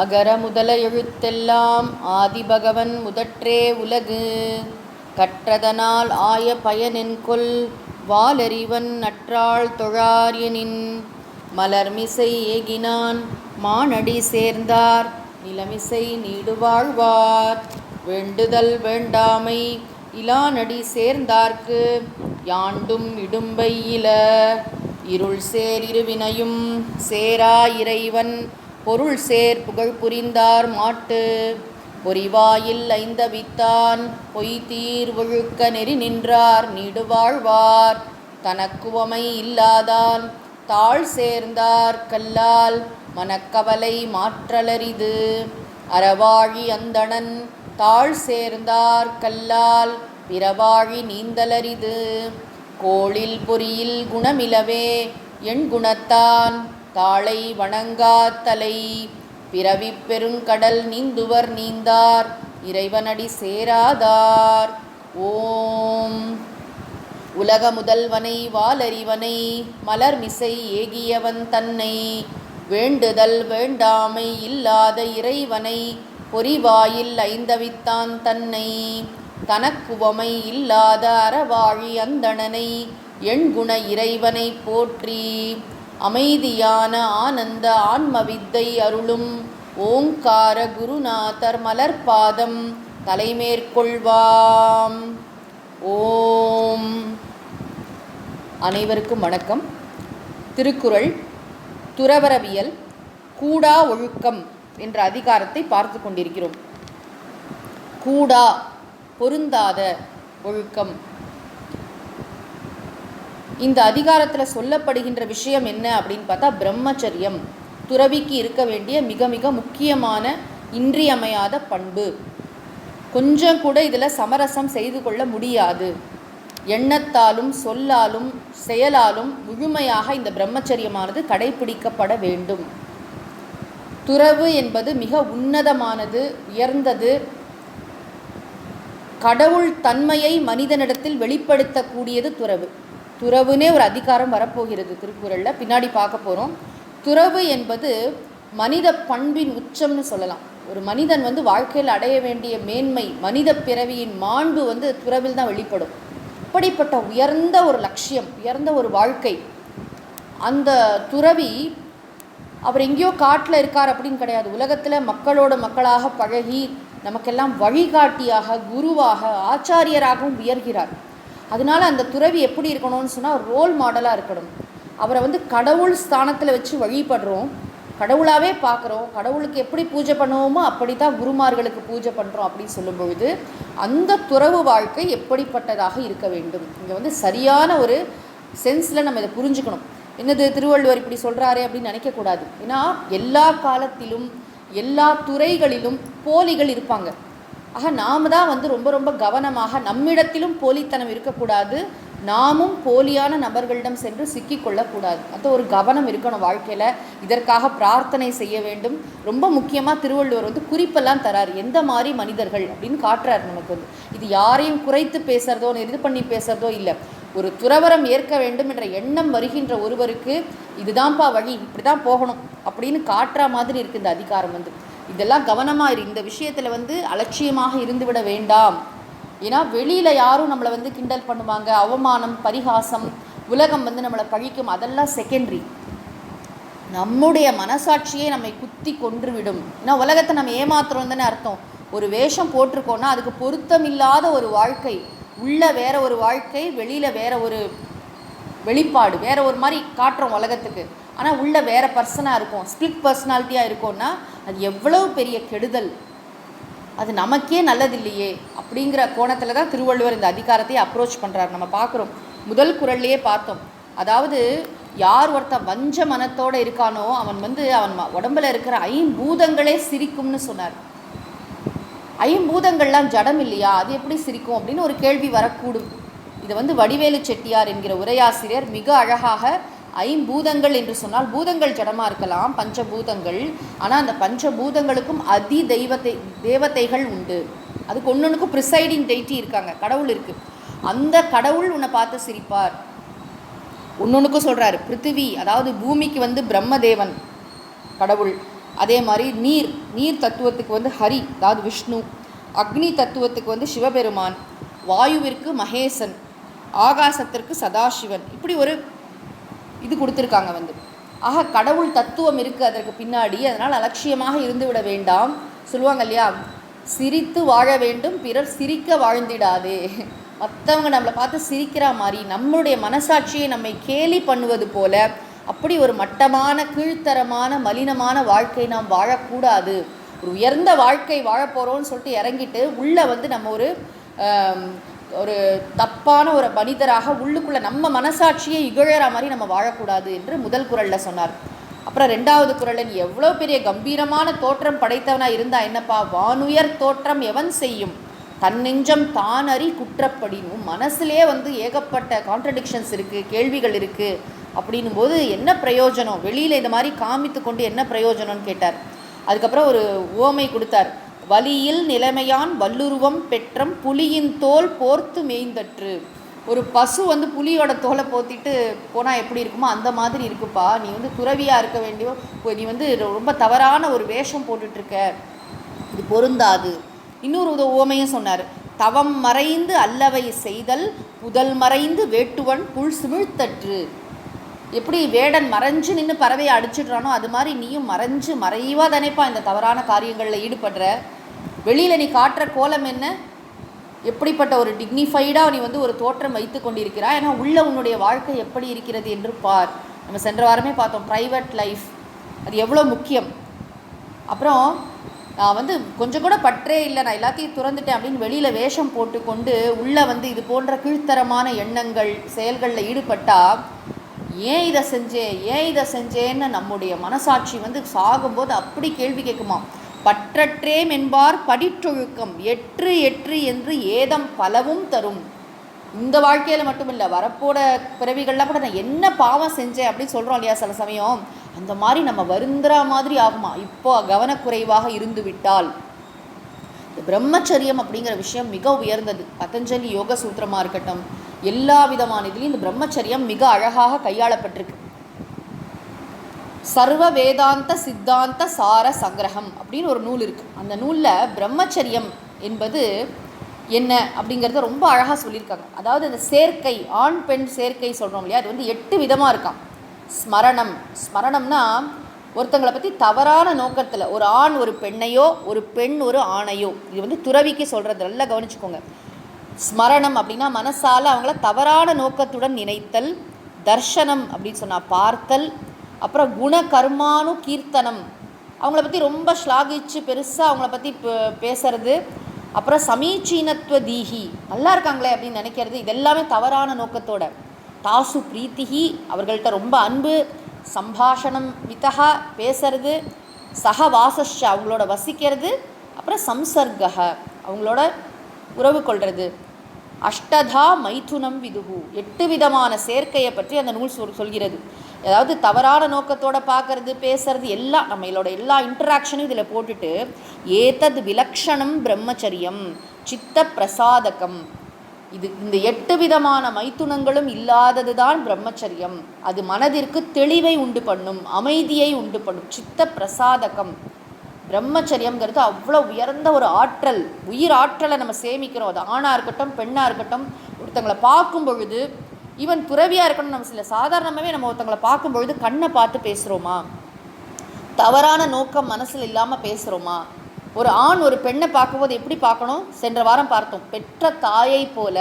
அகர முதல எழுத்தெல்லாம் ஆதிபகவன் முதற்றே உலகு. கற்றதனால் ஆய பயனென்கொல் வாலறிவன் நற்றாள் தொழார் எனின். மலர்மிசை ஏகினான் மானடி சேர்ந்தார் நிலமிசை நீடுவாழ்வார். வேண்டுதல் வேண்டாமை இலானடி சேர்ந்தார்க்கு யாண்டும் இடும்பை இல. இருள் சேர் இருவினையும் சேரா இறைவன் பொருள் சேர் புகழ் புரிந்தார் மாட்டு. பொறிவாயில் ஐந்தவித்தான் பொய்தீர் ஒழுக்க நெறி நின்றார் நீடுவாழ்வார். தனக்குவமை இல்லாதான் தாழ் சேர்ந்தார் கல்லால் மனக்கவலை மாற்றலரிது. அறவாழி அந்தணன் தாழ் சேர்ந்தார் கல்லால் பிறவாழி நீந்தலரிது. கோளில் பொறியில் குணமிலவே எண் குணத்தான் தாளை வணங்காத்தலை. பிறவி பெருங்கடல் நீந்துவர் நீந்தார் இறைவனடி சேராதார். ஓம். உலக முதல்வனை வாலறிவனை மலர்மிசை ஏகியவன் தன்னை. வேண்டுதல் வேண்டாமை இல்லாத இறைவனை பொறிவாயில் ஐந்தவித்தான் தன்னை. தனக்குவமை இல்லாத அறவாழி அந்தணனை எண்குண இறைவனை போற்றி. அமைதியான ஆனந்த ஆன்மவித்தை அருளும் ஓங்கார குருநாதர் மலர்பாதம் தலைமேற்கொள்வாம். ஓம். அனைவருக்கும் வணக்கம். திருக்குறள் துறவரவியல் கூடா ஒழுக்கம் என்ற அதிகாரத்தை பார்த்து கொண்டிருக்கிறோம். கூடா பொருந்தாத ஒழுக்கம். இந்த அதிகாரத்தில் சொல்லப்படுகின்ற விஷயம் என்ன அப்படின்னு பார்த்தா, பிரம்மச்சரியம் துறவிக்கு இருக்க வேண்டிய மிக மிக முக்கியமான இன்றியமையாத பண்பு. கொஞ்சம் கூட இதில் சமரசம் செய்து கொள்ள முடியாது. எண்ணத்தாலும் சொல்லாலும் செயலாலும் முழுமையாக இந்த பிரம்மச்சரியமானது கடைபிடிக்கப்பட வேண்டும். துறவு என்பது மிக உன்னதமானது, உயர்ந்தது. கடவுள் தன்மையை மனிதனிடத்தில் வெளிப்படுத்தக்கூடியது துறவு. துறவுனே ஒரு அதிகாரம் வரப்போகிறது திருக்குறளில், பின்னாடி பார்க்க போகிறோம். துறவு என்பது மனித பண்பின் உச்சம்னு சொல்லலாம். ஒரு மனிதன் வாழ்க்கையில் அடைய வேண்டிய மேன்மை, மனித பிறவியின் மாண்பு துறவில் தான் வெளிப்படும். அப்படிப்பட்ட உயர்ந்த ஒரு லட்சியம், உயர்ந்த ஒரு வாழ்க்கை. அந்த துறவி அவர் எங்கேயோ காட்டில் இருக்கார் அப்படின்னு கிடையாது. உலகத்தில் மக்களோட மக்களாக பழகி நமக்கெல்லாம் வழிகாட்டியாக, குருவாக, ஆச்சாரியராகவும் உயர்கிறார். அதனால அந்த துறவி எப்படி இருக்கணும்னு சொன்னால் ரோல் மாடலாக இருக்கணும். அவரை கடவுள் ஸ்தானத்தில் வச்சு வழிபடுறோம், கடவுளாகவே பார்க்குறோம். கடவுளுக்கு எப்படி பூஜை பண்ணுவோமோ அப்படி தான் குருமார்களுக்கு பூஜை பண்ணுறோம் அப்படின்னு சொல்லும் பொழுது அந்த துறவு வாழ்க்கை எப்படிப்பட்டதாக இருக்க வேண்டும். இங்கே சரியான ஒரு சென்ஸில் நம்ம இதை புரிஞ்சுக்கணும். என்னது திருவள்ளுவர் இப்படி சொல்கிறாரே அப்படின்னு நினைக்கக்கூடாது. ஏன்னா எல்லா காலத்திலும் எல்லா துறைகளிலும் போலிகள் இருப்பாங்க. ஆக நாம் தான் ரொம்ப ரொம்ப கவனமாக, நம்மிடத்திலும் போலித்தனம் இருக்கக்கூடாது, நாமும் போலியான நபர்களிடம் சென்று சிக்கிக்கொள்ளக்கூடாது. அந்த ஒரு கவனம் இருக்கணும் வாழ்க்கையில். இதற்காக பிரார்த்தனை செய்ய வேண்டும். ரொம்ப முக்கியமாக திருவள்ளுவர் குறிப்பெல்லாம் தரார், எந்த மாதிரி மனிதர்கள் அப்படின்னு காட்டுறார் நமக்கு. இது யாரையும் குறைத்து பேசுகிறதோ இது பண்ணி பேசுகிறதோ இல்லை. ஒரு துறவரம் ஏற்க வேண்டும் என்ற எண்ணம் வருகின்ற ஒருவருக்கு இதுதான்ப்பா வழி, இப்படி தான் போகணும் அப்படின்னு காட்டுற மாதிரி இருக்குது இந்த அதிகாரம். இதெல்லாம் கவனமாக இந்த விஷயத்தில் அலட்சியமாக இருந்துவிட வேண்டாம். ஏன்னா வெளியில் யாரும் நம்மளை கிண்டல் பண்ணுவாங்க, அவமானம், பரிகாசம், உலகம் நம்மளை பழிக்கும், அதெல்லாம் செகண்டரி. நம்முடைய மனசாட்சியே நம்மை குத்தி கொன்றுவிடும். ஏன்னா உலகத்தை நம்ம ஏமாத்துறோம் தானே அர்த்தம். ஒரு வேஷம் போட்டிருக்கோன்னா அதுக்கு பொருத்தமில்லாத ஒரு வாழ்க்கை, உள்ள வேற ஒரு வாழ்க்கை, வெளியில் வேற ஒரு வெளிப்பாடு, வேற ஒரு மாதிரி காட்டுறோம் உலகத்துக்கு. ஆனால் உள்ள வேற பர்சனாக இருக்கும், ஸ்பிளிட் பர்சனாலிட்டியாக இருக்கோன்னா அது எவ்வளவு பெரிய கெடுதல், அது நமக்கே நல்லதில்லையே அப்படிங்கிற கோணத்தில் தான் திருவள்ளுவர் இந்த அதிகாரத்தை அப்ரோச் பண்ணுறார். நம்ம பார்க்குறோம், முதல் குறள்லையே பார்த்தோம். அதாவது யார் ஒருத்தன் வஞ்ச மனத்தோடு இருக்கானோ அவன் அவன் உடம்பில் இருக்கிற ஐம்பூதங்களே சிரிக்கும்னு சொன்னார். ஐம்பூதங்கள்லாம் ஜடம் இல்லையா, அது எப்படி சிரிக்கும் அப்படின்னு ஒரு கேள்வி வரக்கூடும். இதை வடிவேலு செட்டியார் என்கிற உரையாசிரியர் மிக அழகாக, ஐம்பூதங்கள் என்று சொன்னால் பூதங்கள் ஜடமாக இருக்கலாம், பஞ்சபூதங்கள். ஆனால் அந்த பஞ்சபூதங்களுக்கும் அதி தேவதைகள் உண்டு. அதுக்கு ஒன்றுக்கும் ப்ரிசைடிங் டெய்ட்டி இருக்காங்க, கடவுள் இருக்குது. அந்த கடவுள் உன்னை பார்த்து சிரிப்பார். ஒன்னொன்றுக்கும் சொல்கிறாரு. பிருத்திவி, அதாவது பூமிக்கு பிரம்மதேவன் கடவுள். அதே மாதிரி நீர் தத்துவத்துக்கு வந்து ஹரி, அதாவது விஷ்ணு. அக்னி தத்துவத்துக்கு வந்து சிவபெருமான். வாயுவிற்கு மகேசன். ஆகாசத்திற்கு சதாசிவன். இப்படி ஒரு இது கொடுத்துருக்காங்க வந்து. ஆக கடவுள் தத்துவம் இருக்குது அதற்கு பின்னாடி. அதனால் அலட்சியமாக இருந்து விட வேண்டாம். சொல்லுவாங்க இல்லையா, சிரித்து வாழ வேண்டும், பிறர் சிரிக்க வாழ்ந்திடாதே. மற்றவங்க நம்மளை பார்த்து சிரிக்கிற மாதிரி நம்மளுடைய மனசாட்சியை நம்மை கேலி பண்ணுவது போல அப்படி ஒரு மட்டமான, கீழ்த்தரமான, மலினமான வாழ்க்கை நாம் வாழக்கூடாது. ஒரு உயர்ந்த வாழ்க்கை வாழப்போகிறோன்னு சொல்லிட்டு இறங்கிட்டு உள்ளே வந்து நம்ம ஒரு தப்பான ஒரு மனிதராக உள்ளுக்குள்ளே நம்ம மனசாட்சியை இகழற மாதிரி நம்ம வாழக்கூடாது என்று முதல் குறளில் சொன்னார். அப்புறம் 2வது குறளில், எவ்வளோ பெரிய கம்பீரமான தோற்றம் படைத்தவனாக இருந்தால் என்னப்பா, வானுயர் தோற்றம் எவன் செய்யும், தன்னெஞ்சம் தான் அறி குற்றப்படினும். மனசுலேயே வந்து ஏகப்பட்ட கான்ட்ரடிக்ஷன்ஸ் இருக்குது, கேள்விகள் இருக்குது. அப்படின்னும் போது என்ன பிரயோஜனம், வெளியில் இந்த மாதிரி காமித்து கொண்டு என்ன பிரயோஜனம்னு கேட்டார். அதுக்கப்புறம் ஒரு ஓமை கொடுத்தார். வலியில் நிலைமையான் வல்லுருவம் பெற்றம் புலியின் தோல் போர்த்து மேய்ந்தற்று. ஒரு பசு வந்து புலியோட தோலை போத்திட்டு போனால் எப்படி இருக்குமோ அந்த மாதிரி இருக்குப்பா. நீ வந்து துறவியாக இருக்க வேண்டியோ, நீ வந்து ரொம்ப தவறான ஒரு வேஷம் போட்டுட்ருக்க, இது பொருந்தாது. இன்னொரு ஓமையும் சொன்னார். தவம் மறைந்து அல்லவை செய்தல் புதல் மறைந்து வேட்டுவன் புல் சிமிழ்த்தற்று. எப்படி வேடன் மறைஞ்சு நின்று பறவையை அடிச்சிடுறானோ அது மாதிரி நீயும் மறைவாக தானேப்பா இந்த தவறான காரியங்களில் ஈடுபடுற. வெளியில் நீ காட்டுற கோலம் என்ன, எப்படிப்பட்ட ஒரு டிக்னிஃபைடாக நீ வந்து ஒரு தோற்றம் வைத்து கொண்டிருக்கிறாய், ஏன்னா உள்ள உன்னுடைய வாழ்க்கை எப்படி இருக்கிறது என்று பார். நம்ம சென்ற வாரமே பார்த்தோம் ப்ரைவேட் லைஃப், அது எவ்வளோ முக்கியம். அப்புறம் நான் வந்து கொஞ்சம் கூட பற்றே இல்லை, நான் எல்லாத்தையும் துறந்துட்டேன் அப்படின்னு வெளியில் வேஷம் போட்டுக்கொண்டு உள்ளே வந்து இது போன்ற கீழ்த்தரமான எண்ணங்கள் செயல்களில் ஈடுபட்டால் ஏன் இதை செஞ்சேன்னு நம்முடைய மனசாட்சி வந்து சாகும்போது அப்படி கேள்வி கேட்குமா. பற்றற்றேம் என்பார் படிற்றொழுக்கம் எற்று என்று ஏதம் பலவும் தரும். இந்த வாழ்க்கையில் மட்டும் இல்லை, வரப்போட பிறவிகள்லாம் கூட நான் என்ன பாவம் செஞ்சேன் அப்படின்னு சொல்கிறோம் இல்லையா சில சமயம், அந்த மாதிரி நம்ம வருந்துற மாதிரி ஆகுமா இப்போ கவனக்குறைவாக இருந்து விட்டால். பிரம்மச்சரியம் அப்படிங்கிற விஷயம் மிக உயர்ந்தது. பதஞ்சலி யோக சூத்திரமாக இருக்கட்டும், எல்லா விதமான இதுலேயும் இந்த பிரம்மச்சரியம் மிக அழகாக கையாளப்பட்டிருக்கு. சர்வ வேதாந்த சித்தாந்த சார சங்கிரகம் அப்படின்னு ஒரு நூல் இருக்குது. அந்த நூலில் பிரம்மச்சரியம் என்பது என்ன அப்படிங்கிறத ரொம்ப அழகாக சொல்லியிருக்காங்க. அதாவது இந்த சேர்க்கை, ஆண் பெண் சேர்க்கை சொல்கிறோம் இல்லையா, அது வந்து 8 விதமாக இருக்கான். ஸ்மரணம்னா ஒருத்தங்களை பற்றி தவறான நோக்கத்தில், ஒரு ஆண் ஒரு பெண்ணையோ ஒரு பெண் ஒரு ஆணையோ, இது வந்து துறவிக்கு சொல்கிறது, நல்லா கவனிச்சுக்கோங்க. ஸ்மரணம் அப்படின்னா மனசால் அவங்கள தவறான நோக்கத்துடன் நினைத்தல். தர்ஷனம் அப்படின்னு சொன்னால் பார்த்தல். அப்புறம் குண கர்மானு கீர்த்தனம், அவங்கள பற்றி ரொம்ப ஸ்லாகிச்சு பெருசாக அவங்கள பற்றி பேசுறது. அப்புறம் சமீச்சீனத்துவ தீஹி, நல்லா இருக்காங்களே அப்படின்னு நினைக்கிறது. இதெல்லாமே தவறான நோக்கத்தோட. தாசு பிரீத்திஹி, அவர்கள்ட்ட ரொம்ப அன்பு. சம்பாஷணம் விதா, பேசுறது. சகவாசஷ, அவங்களோட வசிக்கிறது. அப்புறம் சம்சர்க, அவங்களோட உறவு கொள்வது. அஷ்டதா மைதுனம் விதுகு, 8 விதமான சேர்க்கையை பற்றி அந்த நூல் சொல்கிறது. அதாவது தவறான நோக்கத்தோடு பார்க்கறது, பேசுறது, எல்லாம் நம்மளோட எல்லா இன்டராக்ஷனும் இதில் போட்டுட்டு ஏதத் விலக்ஷணம் பிரம்மச்சரியம் சித்த பிரசாதகம், இந்த 8 விதமான மைத்துனங்களும் இல்லாதது தான் பிரம்மச்சரியம். அது மனதிற்கு தெளிவை உண்டு பண்ணும், அமைதியை உண்டு பண்ணும். சித்த பிரசாதகம் பிரம்மச்சரியம்ங்கிறது அவ்வளோ உயர்ந்த ஒரு ஆற்றல், உயிர் ஆற்றலை நம்ம சேமிக்கிறோம். அது ஆணாக இருக்கட்டும் பெண்ணாக இருக்கட்டும். ஒருத்தங்களை பார்க்கும் பொழுது, ஈவன் துறவியாக இருக்கணும், நம்ம சில சாதாரணமாகவே நம்ம ஒருத்தங்களை பார்க்கும் பொழுது கண்ணை பார்த்து பேசுகிறோமா, தவறான நோக்கம் மனசில் இல்லாமல் பேசுகிறோமா. ஒரு ஆண் ஒரு பெண்ணை பார்க்கும்போது எப்படி பார்க்கணும், சென்ற வாரம் பார்த்தோம், பெற்ற தாயை போல,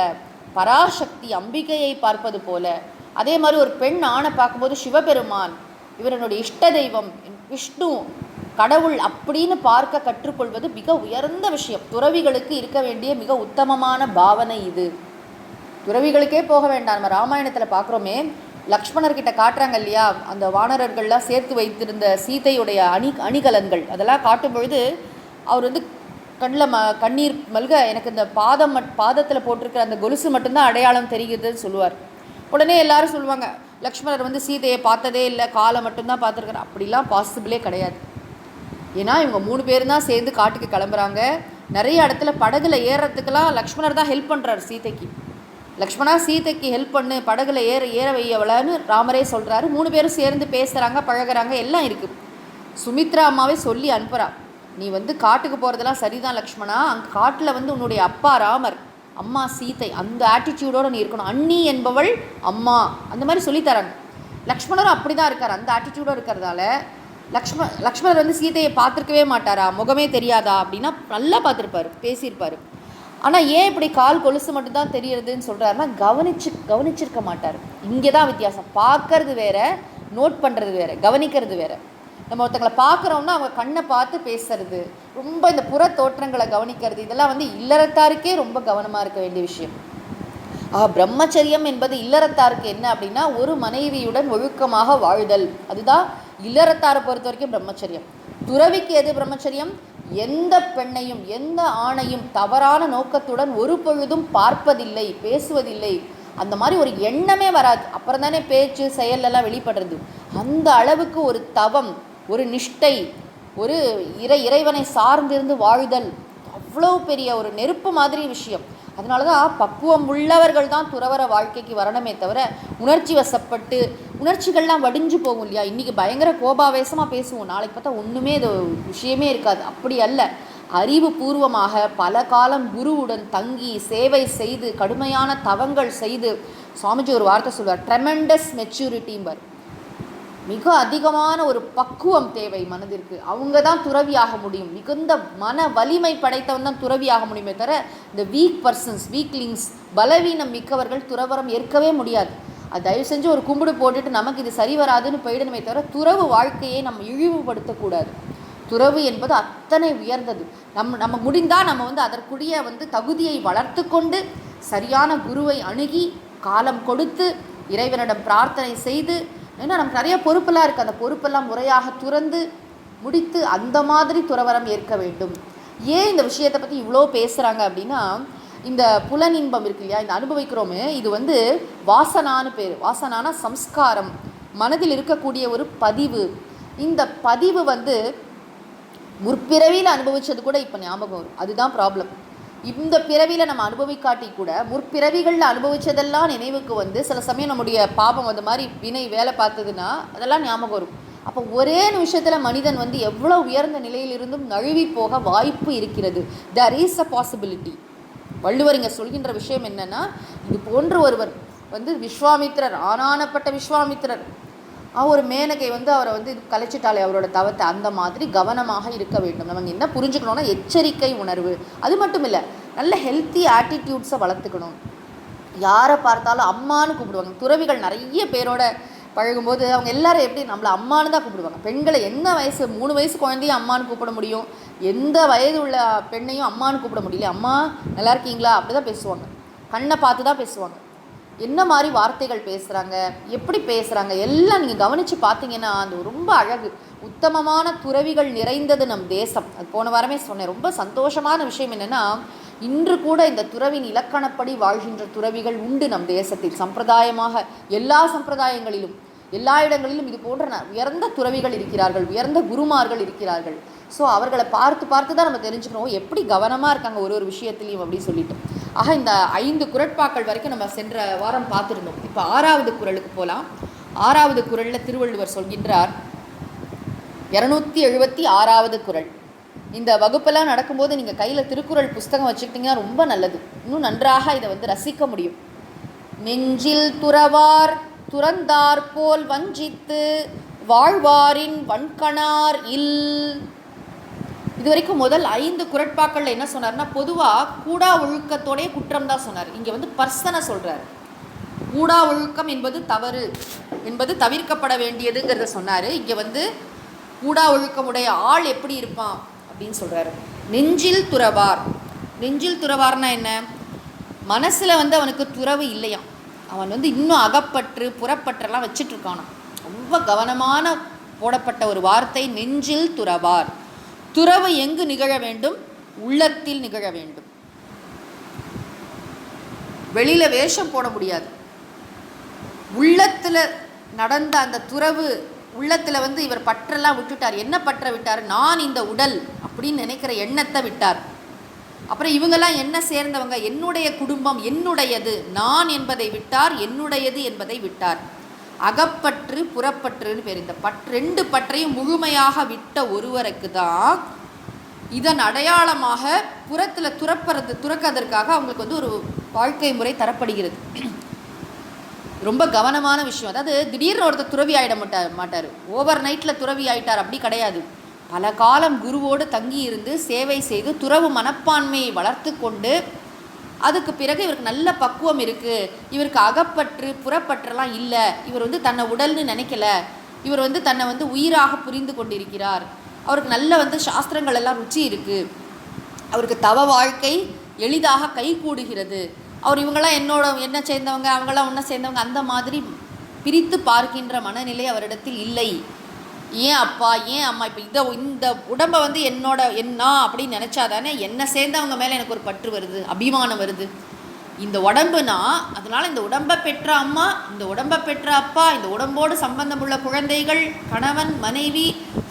பராசக்தி அம்பிகையை பார்ப்பது போல. அதே மாதிரி ஒரு பெண் ஆணை பார்க்கும்போது சிவபெருமான், இவரனுடைய இஷ்ட தெய்வம் விஷ்ணு, கடவுள் அப்படின்னு பார்க்க கற்றுக்கொள்வது மிக உயர்ந்த விஷயம். துறவிகளுக்கு இருக்க வேண்டிய மிக உத்தமமான பாவனை இது. துறவிகளுக்கே போக வேண்டாம். நம்ம ராமாயணத்தில் பார்க்குறோமே, லக்ஷ்மணர்கிட்ட காட்டுறாங்க இல்லையா, அந்த வானரர்கள்லாம் சேர்த்து வைத்திருந்த சீதையுடைய அணிகலன்கள், அதெல்லாம் காட்டும் பொழுது அவர் வந்து கண்ணில் கண்ணீர் மல்க, எனக்கு இந்த பாதத்தில் போட்டிருக்கிற அந்த கொலுசு மட்டும்தான் அடையாளம் தெரிகிறதுன்னு சொல்லுவார். உடனே எல்லாரும் சொல்லுவாங்க, லக்ஷ்மணர் வந்து சீதையை பார்த்ததே இல்லை, காலை மட்டும்தான் பார்த்துருக்காரு. அப்படிலாம் பாசிபிளே கிடையாது. ஏன்னா இவங்க 3 பேர் தான் சேர்ந்து காட்டுக்கு கிளம்புறாங்க. நிறைய இடத்துல படகுல ஏறுறதுக்கெல்லாம் லக்ஷ்மணர் தான் ஹெல்ப் பண்ணுறாரு சீதைக்கு. லக்ஷ்மணா சீதைக்கு ஹெல்ப் பண்ணு, படகுல ஏற வையவளன்னு ராமரே சொல்கிறாரு. 3 பேரும் சேர்ந்து பேசுகிறாங்க, பழகிறாங்க, எல்லாம் இருக்குது. சுமித்ரா அம்மாவே சொல்லி அனுப்புகிறா, நீ வந்து காட்டுக்கு போகிறதெல்லாம் சரிதான் லக்ஷ்மணா, அங்கே காட்டில் வந்து உன்னுடைய அப்பா ராமர், அம்மா சீதை, அந்த ஆட்டிடியூடோடு நீ இருக்கணும், அண்ணி என்பவள் அம்மா, அந்த மாதிரி சொல்லித்தராங்க. லக்ஷ்மணரும் அப்படி தான் இருக்கார், அந்த ஆட்டிடியூடோடு இருக்கிறதால லக்ஷ்மணர் வந்து சீதையை பார்த்துருக்கவே மாட்டாரா, முகமே தெரியாதா அப்படின்னா நல்லா பார்த்துருப்பார், பேசியிருப்பார். ஆனால் ஏன் இப்படி கால் கொலுசு மட்டும்தான் தெரியறதுன்னு சொல்கிறாருன்னா கவனிச்சிருக்க மாட்டார். இங்கே தான் வித்தியாசம். பார்க்கறது வேற, நோட் பண்ணுறது வேறு, கவனிக்கிறது வேறு. நம்ம ஒருத்தங்களை பார்க்குறோம்னா அவங்க கண்ணை பார்த்து பேசுறது, ரொம்ப இந்த புற தோற்றங்களை கவனிக்கிறது, இதெல்லாம் வந்து இல்லறத்தாருக்கே ரொம்ப கவனமாக இருக்க வேண்டிய விஷயம். பிரம்மச்சரியம் என்பது இல்லறத்தாருக்கு என்ன அப்படின்னா ஒரு மனைவியுடன் ஒழுக்கமாக வாழ்தல், அதுதான் இல்லறத்தாரை பொறுத்த வரைக்கும் பிரம்மச்சரியம். துறவிக்கு எது பிரம்மச்சரியம்? எந்த பெண்ணையும் எந்த ஆணையும் தவறான நோக்கத்துடன் ஒரு பொழுதும் பார்ப்பதில்லை, பேசுவதில்லை, அந்த மாதிரி ஒரு எண்ணமே வராது. அப்புறம் தானே பேச்சு செயலெல்லாம் வெளிப்படுறது. அந்த அளவுக்கு ஒரு தவம், ஒரு நிஷ்டை, ஒரு இறைவனை சார்ந்திருந்து வாழ்தல் அவ்வளோ பெரிய ஒரு நெருப்பு மாதிரி விஷயம். அதனால தான் பக்குவம் உள்ளவர்கள் தான் துறவர வாழ்க்கைக்கு வரணுமே தவிர உணர்ச்சி வசப்பட்டு உணர்ச்சிகள்லாம் வடிஞ்சு போகும் இல்லையா. இன்றைக்கி பயங்கர கோபாவேசமாக பேசுவோம், நாளைக்கு பார்த்தா ஒன்றுமே இது விஷயமே இருக்காது. அப்படி அல்ல, அறிவுபூர்வமாக பல காலம் குருவுடன் தங்கி சேவை செய்து கடுமையான தவங்கள் செய்து, சுவாமிஜி ஒரு வார்த்தை சொல்வார், ட்ரெமெண்டஸ் மெச்சூரிட்டிம்பர், மிக அதிகமான ஒரு பக்குவம் தேவை மனதிற்கு. அவங்க தான் துறவியாக முடியும். மிகுந்த மன வலிமை படைத்தவன் தான் துறவியாக முடியுமே தவிர இந்த வீக் பர்சன்ஸ், வீக்லிங்ஸ், பலவீனம் மிக்கவர்கள் துறவரம் ஏற்கவே முடியாது. அது தயவு செஞ்சு ஒரு கும்பிடு போட்டுட்டு நமக்கு இது சரி வராதுன்னு போயிடணுமே தவிர துறவு வாழ்க்கையை நம்ம இழிவுபடுத்தக்கூடாது. துறவு என்பது அத்தனை உயர்ந்தது. நம்ம முடிந்தால் நம்ம வந்து அதற்குரிய வந்து தகுதியை வளர்த்து கொண்டு சரியான குருவை அணுகி காலம் கொடுத்து இறைவனிடம் பிரார்த்தனை செய்து, ஏன்னா நமக்கு நிறைய பொறுப்பெல்லாம் இருக்குது, அந்த பொறுப்பெல்லாம் முறையாக துறந்து முடித்து அந்த மாதிரி துறவரம் ஏற்க வேண்டும். ஏன் இந்த விஷயத்தை பற்றி இவ்வளோ பேசுகிறாங்க அப்படின்னா, இந்த புலனின்பம் இருக்கு இல்லையா, இந்த அனுபவிக்கிறோமே, இது வந்து வாசனான்னு பேர். வாசனான சம்ஸ்காரம், மனதில் இருக்கக்கூடிய ஒரு பதிவு. இந்த பதிவு வந்து முற்பிறவியில் அனுபவித்தது கூட இப்போ ஞாபகம் வரும். அதுதான் ப்ராப்ளம். இந்த பிறவியில் நம்ம அனுபவிக்காட்டி கூட முற்பிறவிகளில் அனுபவித்ததெல்லாம் நினைவுக்கு வந்து சில சமயம் நம்முடைய பாபம் அந்த மாதிரி வினை வேலை பார்த்ததுன்னா அதெல்லாம் ஞாபகம் வரும். அப்போ ஒரே நிமிஷத்தில் மனிதன் வந்து எவ்வளோ உயர்ந்த நிலையிலிருந்தும் நழுவி போக வாய்ப்பு இருக்கிறது. There is a possibility. Valluvar இங்கே சொல்கின்ற விஷயம் என்னென்னா, இது போன்ற ஒருவர் வந்து விஸ்வாமித்திரர், ஆனானப்பட்ட விஸ்வாமித்திரர், ஒரு மேனகை வந்து அவரை வந்து கலைச்சிட்டாலே அவரோட தவத்தை, அந்த மாதிரி கவனமாக இருக்க வேண்டும். நம்ம என்ன புரிஞ்சுக்கணும்னா எச்சரிக்கை உணர்வு. அது மட்டும் இல்லை, நல்ல ஹெல்த்தி ஆட்டிடியூட்ஸை வளர்த்துக்கணும். யாரை பார்த்தாலும் அம்மானு கூப்பிடுவாங்க. துறவிகள் நிறைய பேரோட பழகும்போது அவங்க எல்லாரும் எப்படி நம்மளை அம்மானு தான் கூப்பிடுவாங்க. பெண்களை என்ன வயசு, 3 வயசு குழந்தையும் அம்மானு கூப்பிட முடியும், எந்த வயது உள்ள பெண்ணையும் அம்மானு கூப்பிட முடியல. அம்மா நல்லா இருக்கீங்களா அப்படி தான் பேசுவாங்க, கண்ணை பார்த்து தான் பேசுவாங்க. என்ன மாதிரி வார்த்தைகள் பேசுகிறாங்க, எப்படி பேசுகிறாங்க எல்லாம் நீங்கள் கவனித்து பார்த்தீங்கன்னா அது ரொம்ப அழகு. உத்தமமான துறவிகள் நிறைந்தது நம் தேசம். அது போன வாரமே சொன்னேன். ரொம்ப சந்தோஷமான விஷயம் என்னென்னா, இன்று கூட இந்த துறவின் இலக்கணப்படி வாழ்கின்ற துறவிகள் உண்டு நம் தேசத்தில். சம்பிரதாயமாக எல்லா சம்பிரதாயங்களிலும் எல்லா இடங்களிலும் இது போன்ற உயர்ந்த துறவிகள் இருக்கிறார்கள், உயர்ந்த குருமார்கள் இருக்கிறார்கள். ஸோ அவர்களை பார்த்து பார்த்து தான் நம்ம தெரிஞ்சுக்கணும் எப்படி கவனமாக இருக்காங்க ஒரு விஷயத்துலையும் அப்படின்னு சொல்லிட்டு. ஆக இந்த 5 குறட்பாக்கள் வரைக்கும் நம்ம சென்ற வாரம் பார்த்துருந்தோம். இப்போ 6வது குறளுக்கு போகலாம். 6வது குறளில் திருவள்ளுவர் சொல்கின்றார், 276வது குறள். இந்த வகுப்பெல்லாம் நடக்கும்போது நீங்கள் கையில் திருக்குறள் புஸ்தகம் வச்சுக்கிட்டிங்கன்னா ரொம்ப நல்லது. இன்னும் நன்றாக இதை வந்து ரசிக்க முடியும். நெஞ்சில் துறவார் துறந்தார் போல் வஞ்சித்து வாழ்வாரின் வன்கணார் இல். இது வரைக்கும் முதல் 5 குறட்பாக்களில் என்ன சொன்னார்னா, பொதுவாக கூடா ஒழுக்கத்தோடைய குற்றம் தான் சொன்னார். இங்கே வந்து பர்சனை சொல்கிறார். கூடா ஒழுக்கம் என்பது தவறு, என்பது தவிர்க்கப்பட வேண்டியதுங்கிறத சொன்னார். இங்கே வந்து கூடா ஒழுக்கமுடைய ஆள் எப்படி இருப்பான் அப்படின்னு சொல்கிறாரு. நெஞ்சில் துறவார். நெஞ்சில் துறவார்னா என்ன? மனசில் வந்து அவனுக்கு துறவு இல்லையாம். அவன் வந்து இன்னும் அகப்பற்று புறப்பற்றெல்லாம் வச்சிட்ருக்கானா. ரொம்ப கவனமான போடப்பட்ட ஒரு வார்த்தை நெஞ்சில் துறவார். துறவு எங்கு நிகழ வேண்டும்? உள்ளத்தில் நிகழ வேண்டும். வெளியில் வேஷம் போட முடியாது. உள்ளத்தில் நடந்த அந்த துறவு, உள்ளத்தில் வந்து இவர் பற்றெல்லாம் விட்டுட்டார். என்ன பற்ற விட்டார்? நான் இந்த உடல் அப்படின்னு நினைக்கிற எண்ணத்தை விட்டார். அப்புறம் இவங்கெல்லாம் என்ன சேர்ந்தவங்க? என்னுடைய குடும்பம் என்னுடையது, நான் என்பதை விட்டார், என்னுடையது என்பதை விட்டார். அகப்பற்று புறப்பற்றுன்னு பேர். இந்த ரெண்டு பற்றையும் முழுமையாக விட்ட ஒருவருக்கு தான் இதன் அடையாளமாக புறத்தில் துறக்கிறதுக்காக அவங்களுக்கு வந்து ஒரு வாழ்க்கை முறை தரப்படுகிறது. ரொம்ப கவனமான விஷயம். அதாவது திடீர்னு ஒருத்தர் துறவி ஆகிட மாட்டார், ஓவர் நைட்டில் துறவி ஆகிட்டார், அப்படி கிடையாது. பல காலம் குருவோடு தங்கி இருந்து சேவை செய்து துறவு மனப்பான்மையை வளர்த்து கொண்டு அதுக்கு பிறகு இவருக்கு நல்ல பக்குவம் இருக்குது, இவருக்கு அகப்பற்று புறப்பற்றெல்லாம் இல்லை, இவர் வந்து தன்னை உடல்னு நினைக்கல, இவர் வந்து தன்னை வந்து உயிராக புரிந்து கொண்டிருக்கிறார், அவருக்கு நல்ல வந்து சாஸ்திரங்கள் எல்லாம் ருச்சி இருக்குது, அவருக்கு தவ வாழ்க்கை எளிதாக கை கூடுகிறது, அவர் இவங்களாம் என்ன சேர்ந்தவங்க அவங்களாம் ஒன்றை சேர்ந்தவங்க அந்த மாதிரி பிரித்து பார்க்கின்ற மனநிலை அவரிடத்தில் இல்லை. ஏன் அப்பா ஏன் அம்மா இப்போ இந்த உடம்பை வந்து என்ன அப்படின்னு நினச்சாதானே என்னை சேர்ந்தவங்க மேலே எனக்கு ஒரு பற்று வருது, அபிமானம் வருது. இந்த உடம்புனா அதனால் இந்த உடம்பை பெற்ற அம்மா, இந்த உடம்பை பெற்ற அப்பா, இந்த உடம்போடு சம்பந்தமுள்ள குழந்தைகள், கணவன் மனைவி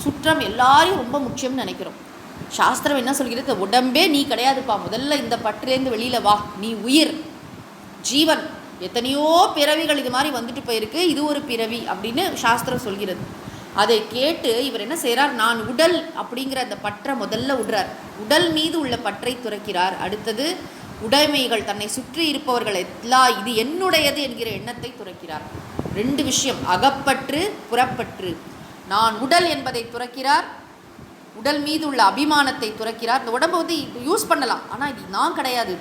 சுற்றம் எல்லாரையும் ரொம்ப முக்கியம்னு நினைக்கிறோம். சாஸ்திரம் என்ன சொல்கிறது? உடம்பே நீ கிடையாதுப்பா, முதல்ல இந்த பற்றுலேருந்து வெளியில் வா, நீ உயிர் ஜீவன், எத்தனையோ பிறவிகள் இது மாதிரி வந்துட்டு போயிருக்கு, இது ஒரு பிறவி அப்படின்னு சாஸ்திரம் சொல்கிறது. அதை கேட்டு இவர் என்ன செய்கிறார்? நான் உடல் அப்படிங்கிற அந்த பற்றை முதல்ல விடுறார், உடல் மீது உள்ள பற்றை துறக்கிறார். அடுத்தது உடைமைகள், தன்னை சுற்றி இருப்பவர்கள் எல்லாம் இது என்னுடையது என்கிற எண்ணத்தை துறக்கிறார். ரெண்டு விஷயம், அகப்பற்று புறப்பற்று. நான் உடல் என்பதை துறக்கிறார், உடல் மீது உள்ள அபிமானத்தை துறக்கிறார். இந்த உடம்பை வந்து யூஸ் பண்ணலாம், ஆனால் இது நான் கிடையாது,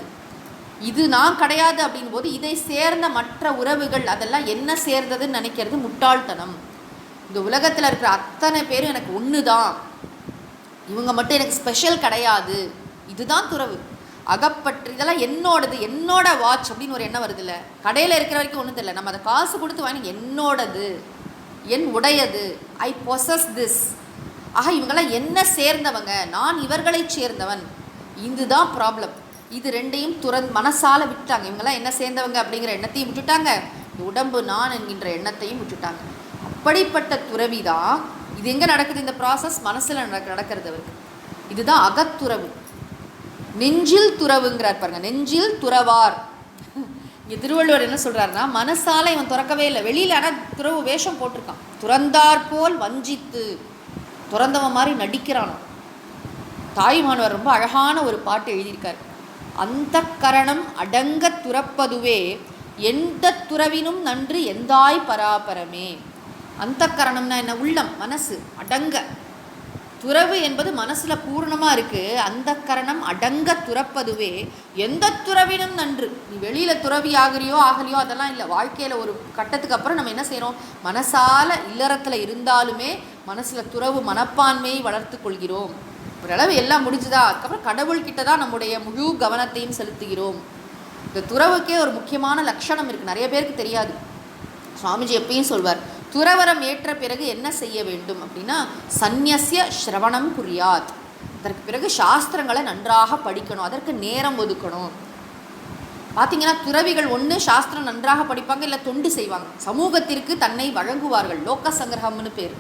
இது நான் கிடையாது அப்படிங்கும் போது இதை சேர்ந்த மற்ற உறவுகள் அதெல்லாம் என்ன சேர்ந்ததுன்னு நினைக்கிறது முட்டாள்தனம். இந்த உலகத்தில் இருக்கிற அத்தனை பேரும் எனக்கு ஒன்று தான், இவங்க மட்டும் எனக்கு ஸ்பெஷல் கிடையாது, இதுதான் துறவு. அகப்பற்று இதெல்லாம் என்னோடது, என்னோட வாட்ச் அப்படின்னு ஒரு எண்ணம் வருது இல்லை, கடையில் இருக்கிற வரைக்கும் ஒன்றும் தெரியல, நம்ம அதை காசு கொடுத்து வாங்கி என்னோடது, என் உடையது, ஐ பொசஸ் திஸ். ஆக இவங்கெல்லாம் என்ன சேர்ந்தவங்க, நான் இவர்களை சேர்ந்தவன், இதுதான் ப்ராப்ளம். இது ரெண்டையும் மனசால விட்டுட்டாங்க. இவங்கெல்லாம் என்ன சேர்ந்தவங்க அப்படிங்கிற எண்ணத்தையும் விட்டுட்டாங்க, இந்த உடம்பு நான் என்கின்ற எண்ணத்தையும் விட்டுட்டாங்க. அப்படிப்பட்ட துறவி தான் இது. எங்கே நடக்குது இந்த ப்ராசஸ்? மனசில் நடக்கிறது அவருக்கு. இதுதான் அகத்துறவு. நெஞ்சில் துறவுங்கிறார் பாருங்க, நெஞ்சில் துறவார். இங்கே திருவள்ளுவர் என்ன சொல்கிறாருன்னா, மனசால இவன் துறக்கவே இல்லை, வெளியில் ஆனால் துறவு வேஷம் போட்டிருக்கான், துறந்தார் போல் வஞ்சித்து துறந்தவன் மாதிரி நடிக்கிறானோ. தாய்மானவர் ரொம்ப அழகான ஒரு பாட்டு எழுதியிருக்கார். அந்த கரணம் அடங்க துறப்பதுவே எந்த துறவினும் நன்று எந்தாய் பராபரமே. அந்த கரணம்னா என்ன? உள்ளம், மனசு அடங்க. துறவு என்பது மனசில் பூர்ணமாக இருக்குது. அந்த கரணம் அடங்க துறப்பதுவே எந்த துறவினும் நன்று. நீ வெளியில் துறவி ஆகிறியோ ஆகலையோ அதெல்லாம் இல்லை. வாழ்க்கையில் ஒரு கட்டத்துக்கு அப்புறம் நம்ம என்ன செய்கிறோம்? மனசால இல்லறத்தில் இருந்தாலுமே மனசில் துறவு மனப்பான்மையை வளர்த்து கொள்கிறோம். ஓரளவு எல்லாம் முடிஞ்சுதா, அதுக்கப்புறம் கடவுள்கிட்ட தான் நம்முடைய முழு கவனத்தையும் செலுத்துகிறோம். இந்த துறவுக்கே ஒரு முக்கியமான லட்சணம் இருக்குது, நிறைய பேருக்கு தெரியாது. சுவாமிஜி எப்பயும் சொல்வார், துறவரம் ஏற்ற பிறகு என்ன செய்ய வேண்டும் அப்படின்னா, சந்நியஸ்ய ஸ்ரவணம் குறியாத். அதற்கு பிறகு சாஸ்திரங்களை நன்றாக படிக்கணும், அதற்கு நேரம் ஒதுக்கணும். பார்த்தீங்கன்னா துறவிகள் ஒன்று சாஸ்திரம் நன்றாக படிப்பாங்க, இல்லை தொண்டு செய்வாங்க, சமூகத்திற்கு தன்னை வழங்குவார்கள். லோக சங்கிரகம்னு பேர்.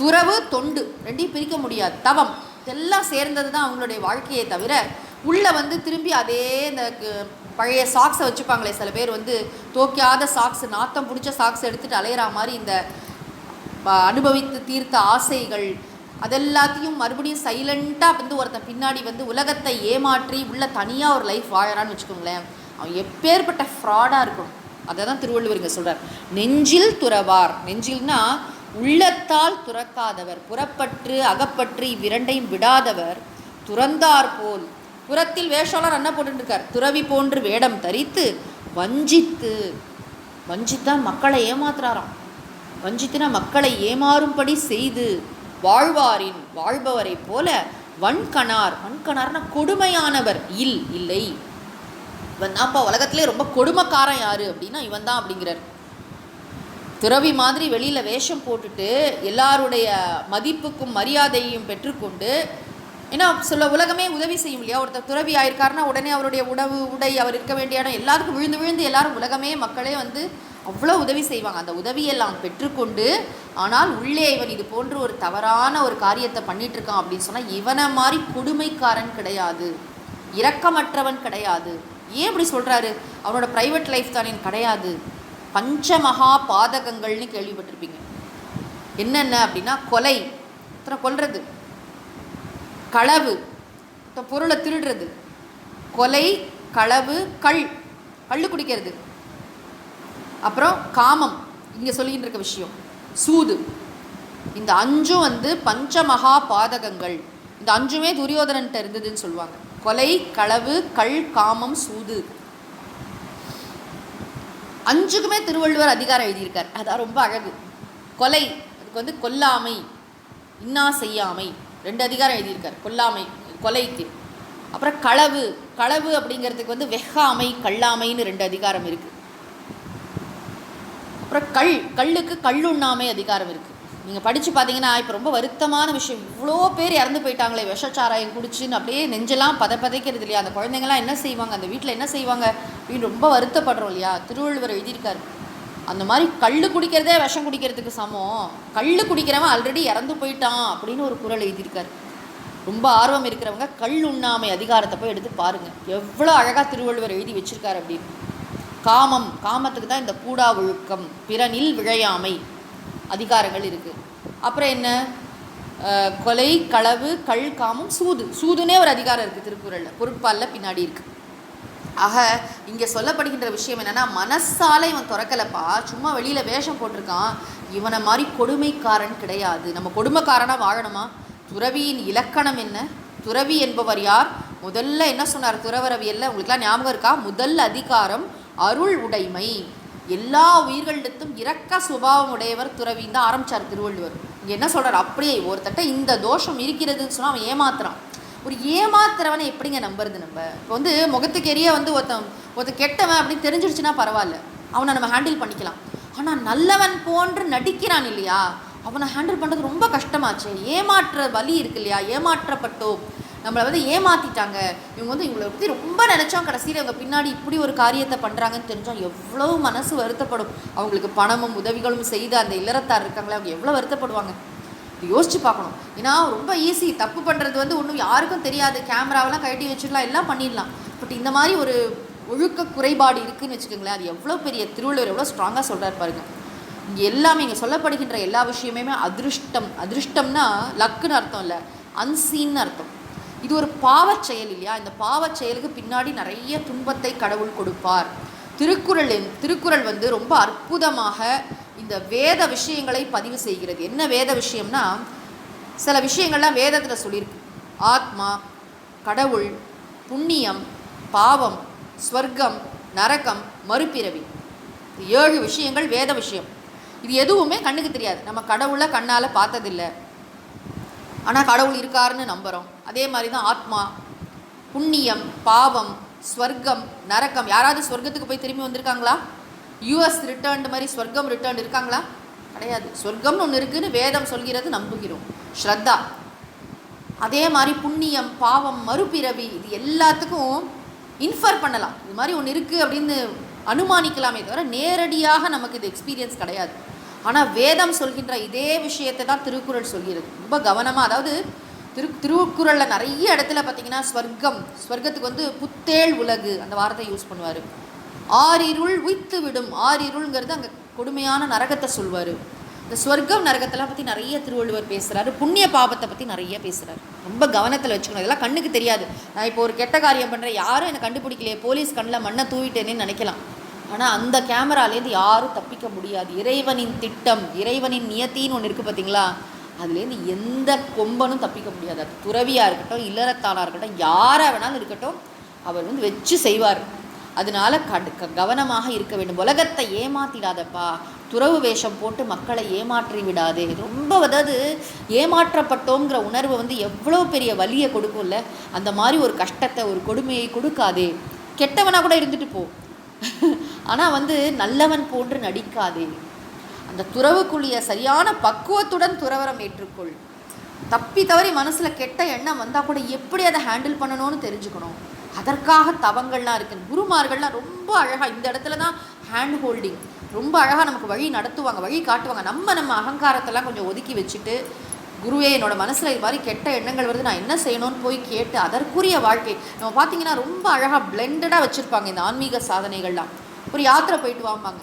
துறவு தொண்டு ரெண்டையும் பிரிக்க முடியாது. தவம் இதெல்லாம் சேர்ந்தது தான் அவங்களுடைய வாழ்க்கையை தவிர, உள்ளே வந்து திரும்பி அதே இந்த பழைய சாக்ஸை வச்சுப்பாங்களே சில பேர், வந்து தோக்காத சாக்ஸ், நாத்தம் பிடிச்ச சாக்ஸ் எடுத்துகிட்டு அலையிற மாதிரி இந்த அனுபவித்து தீர்த்த ஆசைகள் அதெல்லாத்தையும் மறுபடியும் சைலண்ட்டாக வந்து ஒருத்தன் பின்னாடி வந்து உலகத்தை ஏமாற்றி உள்ள தனியாக ஒரு லைஃப் வாழறான்னு வச்சுக்கோங்களேன், அவன் எப்பேற்பட்ட ஃப்ராடாக இருக்கணும். அதை தான் திருவள்ளுவர் இங்கே சொல்கிறார், நெஞ்சில் துறவார். நெஞ்சில்னா உள்ளத்தால் துறக்காதவர், புறப்பற்று அகப்பற்று இவ்விரண்டையும் விடாதவர். துறந்தார் போல், புறத்தில் வேஷம்லாம் என்ன போட்டுருக்கார், துறவி போன்று வேடம் தரித்து வஞ்சித்து. வஞ்சித்தான் மக்களை ஏமாத்துறாராம். வஞ்சித்துனா மக்களை ஏமாறும்படி செய்து வாழ்வாரின், வாழ்பவரை போல வன்கணார். வன்கணார்னா கொடுமையானவர். இல்லை, இவன் தான்ப்பா உலகத்திலே ரொம்ப கொடுமைக்காரன் யாரு அப்படின்னா இவன் தான் அப்படிங்கிறார். துறவி மாதிரி வெளியில் வேஷம் போட்டுட்டு எல்லாருடைய மதிப்புக்கும் மரியாதையும் பெற்றுக்கொண்டு, ஏன்னா சொல்ல உலகமே உதவி செய்யும் இல்லையா. ஒருத்தர் துறவி ஆயிருக்காருன்னா உடனே அவருடைய உணவு உடை அவர் இருக்க வேண்டிய இடம் எல்லாருக்கும் விழுந்து எல்லாரும் உலகமே மக்களே வந்து அவ்வளோ உதவி செய்வாங்க. அந்த உதவியெல்லாம் பெற்றுக்கொண்டு, ஆனால் உள்ளே இவன் இது போன்று ஒரு தவறான ஒரு காரியத்தை பண்ணிட்டு இருக்கான் அப்படின்னு சொன்னால் இவனை மாதிரி கொடுமைக்காரன் கிடையாது, இரக்கமற்றவன் கிடையாது. ஏன் இப்படி சொல்கிறாரு? அவனோட ப்ரைவேட் லைஃப் தானே கிடையாது. பஞ்சமகா பாதகங்கள்னு கேள்விப்பட்டிருப்பீங்க. என்னென்ன அப்படின்னா கொலை, இத்தனை கொல்றது, களவு, பொருளை திருடுறது, கொலை, களவு, கள்ளு குடிக்கிறது, அப்புறம் காமம், இங்கே சொல்லிகிட்டு இருக்க விஷயம், சூது. இந்த 5 வந்து பஞ்சமகா பாதகங்கள். இந்த 5மே துரியோதனன்ட்ட இருந்ததுன்னு சொல்லுவாங்க. கொலை, களவு, காமம், சூது, 5க்குமே திருவள்ளுவர் அதிகாரம் எழுதியிருக்கார். அதான் ரொம்ப அழகு. கொலை, அதுக்கு வந்து கொல்லாமை, இன்னா செய்யாமை, 2 அதிகாரம் எழுதியிருக்கார் கொல்லாமை கொலைக்கு. அப்புறம் களவு அப்படிங்கிறதுக்கு வந்து வெஹாமை, கல்லாமைன்னு 2 அதிகாரம் இருக்குது. அப்புறம் கள்ளுக்கு கள்ளுண்ணாமை அதிகாரம் இருக்குது. நீங்கள் படித்து பார்த்தீங்கன்னா இப்போ ரொம்ப வருத்தமான விஷயம், இவ்வளோ பேர் இறந்து போயிட்டாங்களே விஷச்சாராயம் குடிச்சுன்னு, அப்படியே நெஞ்செல்லாம் பதைக்கிறது இல்லையா? அந்த குழந்தைங்களாம் என்ன செய்வாங்க, அந்த வீட்டில் என்ன செய்வாங்க அப்படின்னு ரொம்ப வருத்தப்படுறோம் இல்லையா? திருவள்ளுவர் எழுதியிருக்காரு. அந்த மாதிரி கள்ளு குடிக்கிறதே விஷம் குடிக்கிறதுக்கு சமம், கள்ளு குடிக்கிறவன் ஆல்ரெடி இறந்து போயிட்டான் அப்படின்னு ஒரு குறள் எழுதியிருக்காரு. ரொம்ப ஆர்வம் இருக்கிறவங்க கள்ளுண்ணாமை அதிகாரத்தை போய் எடுத்து பாருங்கள், எவ்வளோ அழகாக திருவள்ளுவர் எழுதி வச்சுருக்காரு அப்படின்னு. காமத்துக்கு தான் இந்த கூடா ஒழுக்கம், பிறனில் விழையாமை அதிகாரங்கள் இருக்குது. அப்புறம் என்ன, கொலை, களவு, காமம், சூதுனே ஒரு அதிகாரம் இருக்குது திருக்குறளில், பொருட்பாலில் பின்னாடி இருக்குது. ஆக இங்கே சொல்லப்படுகின்ற விஷயம் என்னென்னா, மனசால இவன் துறக்கலப்பா, சும்மா வெளியில் வேஷம் போட்டிருக்கான், இவனை மாதிரி கொடுமைக்காரன் கிடையாது. நம்ம கொடுமைக்காரனாக வாழணுமா? துறவியின் இலக்கணம் என்ன? துறவி என்பவர் யார்? முதல்ல என்ன சொன்னார் துறவரவியல்ல, உங்களுக்குலாம் ஞாபகம் இருக்கா? முதல் அதிகாரம் அருள் உடைமை, எல்லா உயிர்களிடத்தும் இரக்க சுபாவம் உடையவர் துறவின்னு தான் ஆரம்பித்தார் திருவள்ளுவர். இங்கே என்ன சொல்கிறார், அப்படியே ஒருத்தட்ட இந்த தோஷம் இருக்கிறதுன்னு சொன்னால் அவன் ஏமாத்துறான். ஒரு ஏமாத்துறவனை எப்படிங்க நம்புறது? நம்ம இப்போ வந்து முகத்துக்கு எரிய வந்து ஒருத்தன் கெட்டவன் அப்படின்னு தெரிஞ்சிடுச்சுன்னா பரவாயில்ல, அவனை நம்ம ஹேண்டில் பண்ணிக்கலாம். ஆனால் நல்லவன் போன்று நடிக்கிறான் இல்லையா, அவனை ஹேண்டில் பண்ணுறது ரொம்ப கஷ்டமாச்சு. ஏமாற்ற வலி இருக்கு இல்லையா, ஏமாற்றப்பட்டோம், நம்மளை வந்து ஏமாற்றிட்டாங்க, இவங்க வந்து இவங்களை பற்றி ரொம்ப நினச்சோம், கடைசியில் இவங்க பின்னாடி இப்படி ஒரு காரியத்தை பண்ணுறாங்கன்னு தெரிஞ்சோம், எவ்வளோ மனசு வருத்தப்படும். அவங்களுக்கு பணமும் உதவிகளும் செய்து அந்த இல்லறத்தார் இருக்காங்களே, அவங்க எவ்வளோ வருத்தப்படுவாங்க. யோசிச்சு பார்க்கணும். ஏன்னா ரொம்ப ஈஸி, தப்பு பண்ணுறது வந்து ஒன்றும் யாருக்கும் தெரியாது, கேமராவெல்லாம் கழட்டி வச்சிடலாம், எல்லாம் பண்ணிடலாம். பட் இந்த மாதிரி ஒரு ஒழுக்க குறைபாடு இருக்குதுன்னு வச்சுக்கோங்களேன், அது எவ்வளோ பெரிய திருவள்ளுவர் எவ்வளோ ஸ்ட்ராங்காக சொல்கிறார் பாருங்க. இங்கே எல்லாமே இங்கே சொல்லப்படுகின்ற எல்லா விஷயமே அதிருஷ்டம்னா லக்குன்னு அர்த்தம் இல்லை, அன்சீன்னு அர்த்தம். இது ஒரு பாவச் செயல் இல்லையா? இந்த பாவச் செயலுக்கு பின்னாடி நிறைய துன்பத்தை கடவுள் கொடுப்பார். திருக்குறள் வந்து ரொம்ப அற்புதமாக இந்த வேத விஷயங்களை பதிவு செய்கிறது. என்ன வேத விஷயம்னா, சில விஷயங்கள்லாம் வேதத்தில் சொல்லியிருக்கு. ஆத்மா, கடவுள், புண்ணியம், பாவம், ஸ்வர்க்கம், நரகம், மறுபிறவி, 7 விஷயங்கள் வேத விஷயம். இது எதுவுமே கண்ணுக்கு தெரியாது, நம்ம கடவுளை கண்ணால் பார்த்ததில்லை, ஆனால் கடவுள் இருக்காருன்னு நம்புகிறோம். அதே மாதிரி தான் ஆத்மா, புண்ணியம், பாவம், ஸ்வர்க்கம், நரக்கம். யாராவது ஸ்வர்க்கத்துக்கு போய் திரும்பி வந்திருக்காங்களா? யூஎஸ் ரிட்டர்ன்டு மாதிரி ஸ்வர்க்கம் ரிட்டர்ன் இருக்காங்களா? கிடையாது. ஸ்வர்க்கம்னு ஒன்று இருக்குதுன்னு வேதம் சொல்கிறது, நம்புகிறோம், ஸ்ரத்தா. அதே மாதிரி புண்ணியம், பாவம், மறுபிறவி, இது எல்லாத்துக்கும் இன்ஃபர் பண்ணலாம், இது மாதிரி ஒன்று இருக்குது அப்படின்னு அனுமானிக்கலாமே தவிர நேரடியாக நமக்கு இது எக்ஸ்பீரியன்ஸ் கிடையாது. ஆனால் வேதம் சொல்கின்ற இதே விஷயத்தை தான் திருக்குறள் சொல்கிறது ரொம்ப கவனமாக. அதாவது திருக்குறளில் நிறைய இடத்துல பார்த்திங்கன்னா ஸ்வர்க்கத்துக்கு வந்து புத்தேள் உலகு அந்த வார்த்தை யூஸ் பண்ணுவார். ஆறிருள் உய்த்து விடும், ஆறிருள்ங்கிறது அங்கே கொடுமையான நரகத்தை சொல்வார். இந்த ஸ்வர்க்கம் நரகத்தெல்லாம் பற்றி நிறைய திருவள்ளுவர் பேசுகிறாரு. புண்ணிய பாபத்தை பற்றி நிறைய பேசுகிறாரு. ரொம்ப கவனத்தில் வச்சுக்கணும். இதெல்லாம் கண்ணுக்கு தெரியாது. நான் இப்போ ஒரு கெட்ட காரியம் பண்ணுறேன், யாரும் என்னை கண்டுபிடிக்கலையே, போலீஸ் கண்ணில் மண்ணை தூவிட்டேனேன்னு நினைக்கலாம். ஆனால் அந்த கேமராலேருந்து யாரும் தப்பிக்க முடியாது. இறைவனின் திட்டம், இறைவனின் நியத்தின்னு ஒன்று இருக்குது பார்த்தீங்களா, அதுலேருந்து எந்த கொம்பனும் தப்பிக்க முடியாது. அது துறவியாக இருக்கட்டும், இல்லறத்தானாக இருக்கட்டும், யாராக வேணாலும் இருக்கட்டும், அவர் வந்து வச்சு செய்வார். அதனால கவனமாக இருக்க வேண்டும். உலகத்தை ஏமாத்திடாதப்பா, துறவு வேஷம் போட்டு மக்களை ஏமாற்றி விடாதே. ரொம்ப அதாவது ஏமாற்றப்பட்டோங்கிற உணர்வு வந்து எவ்வளோ பெரிய வலியை கொடுக்கும்ல, அந்த மாதிரி ஒரு கஷ்டத்தை, ஒரு கொடுமையை கொடுக்காதே. கெட்டவனாக கூட இருந்துட்டு போ, ஆனால் வந்து நல்லவன் போன்று நடிக்காதே. அந்த துறவுக்குள்ளிய சரியான பக்குவத்துடன் துறவரம் ஏற்றுக்கொள். தப்பி தவறி மனசில் கெட்ட எண்ணம் வந்தால் கூட எப்படி அதை ஹேண்டில் பண்ணணும்னு தெரிஞ்சுக்கணும். அதற்காக தவங்கள்லாம் இருக்குது. குருமார்கள்லாம் ரொம்ப அழகாக இந்த இடத்துல தான் ஹேண்ட் ஹோல்டிங் ரொம்ப அழகாக நமக்கு வழி நடத்துவாங்க, வழி காட்டுவாங்க. நம்ம அகங்காரத்தெல்லாம் கொஞ்சம் ஒதுக்கி வச்சுட்டு, குருவே என்னோட மனசில் இது மாதிரி கெட்ட எண்ணங்கள் வருது, நான் என்ன செய்யணும்னு போய் கேட்டு அதற்குரிய வாழ்க்கை நம்ம பார்த்திங்கன்னா ரொம்ப அழகாக பிளெண்டடாக வச்சுருப்பாங்க. இந்த ஆன்மீக சாதனைகள்லாம் ஒரு யாத்திரை போயிட்டு வாம்பாங்க,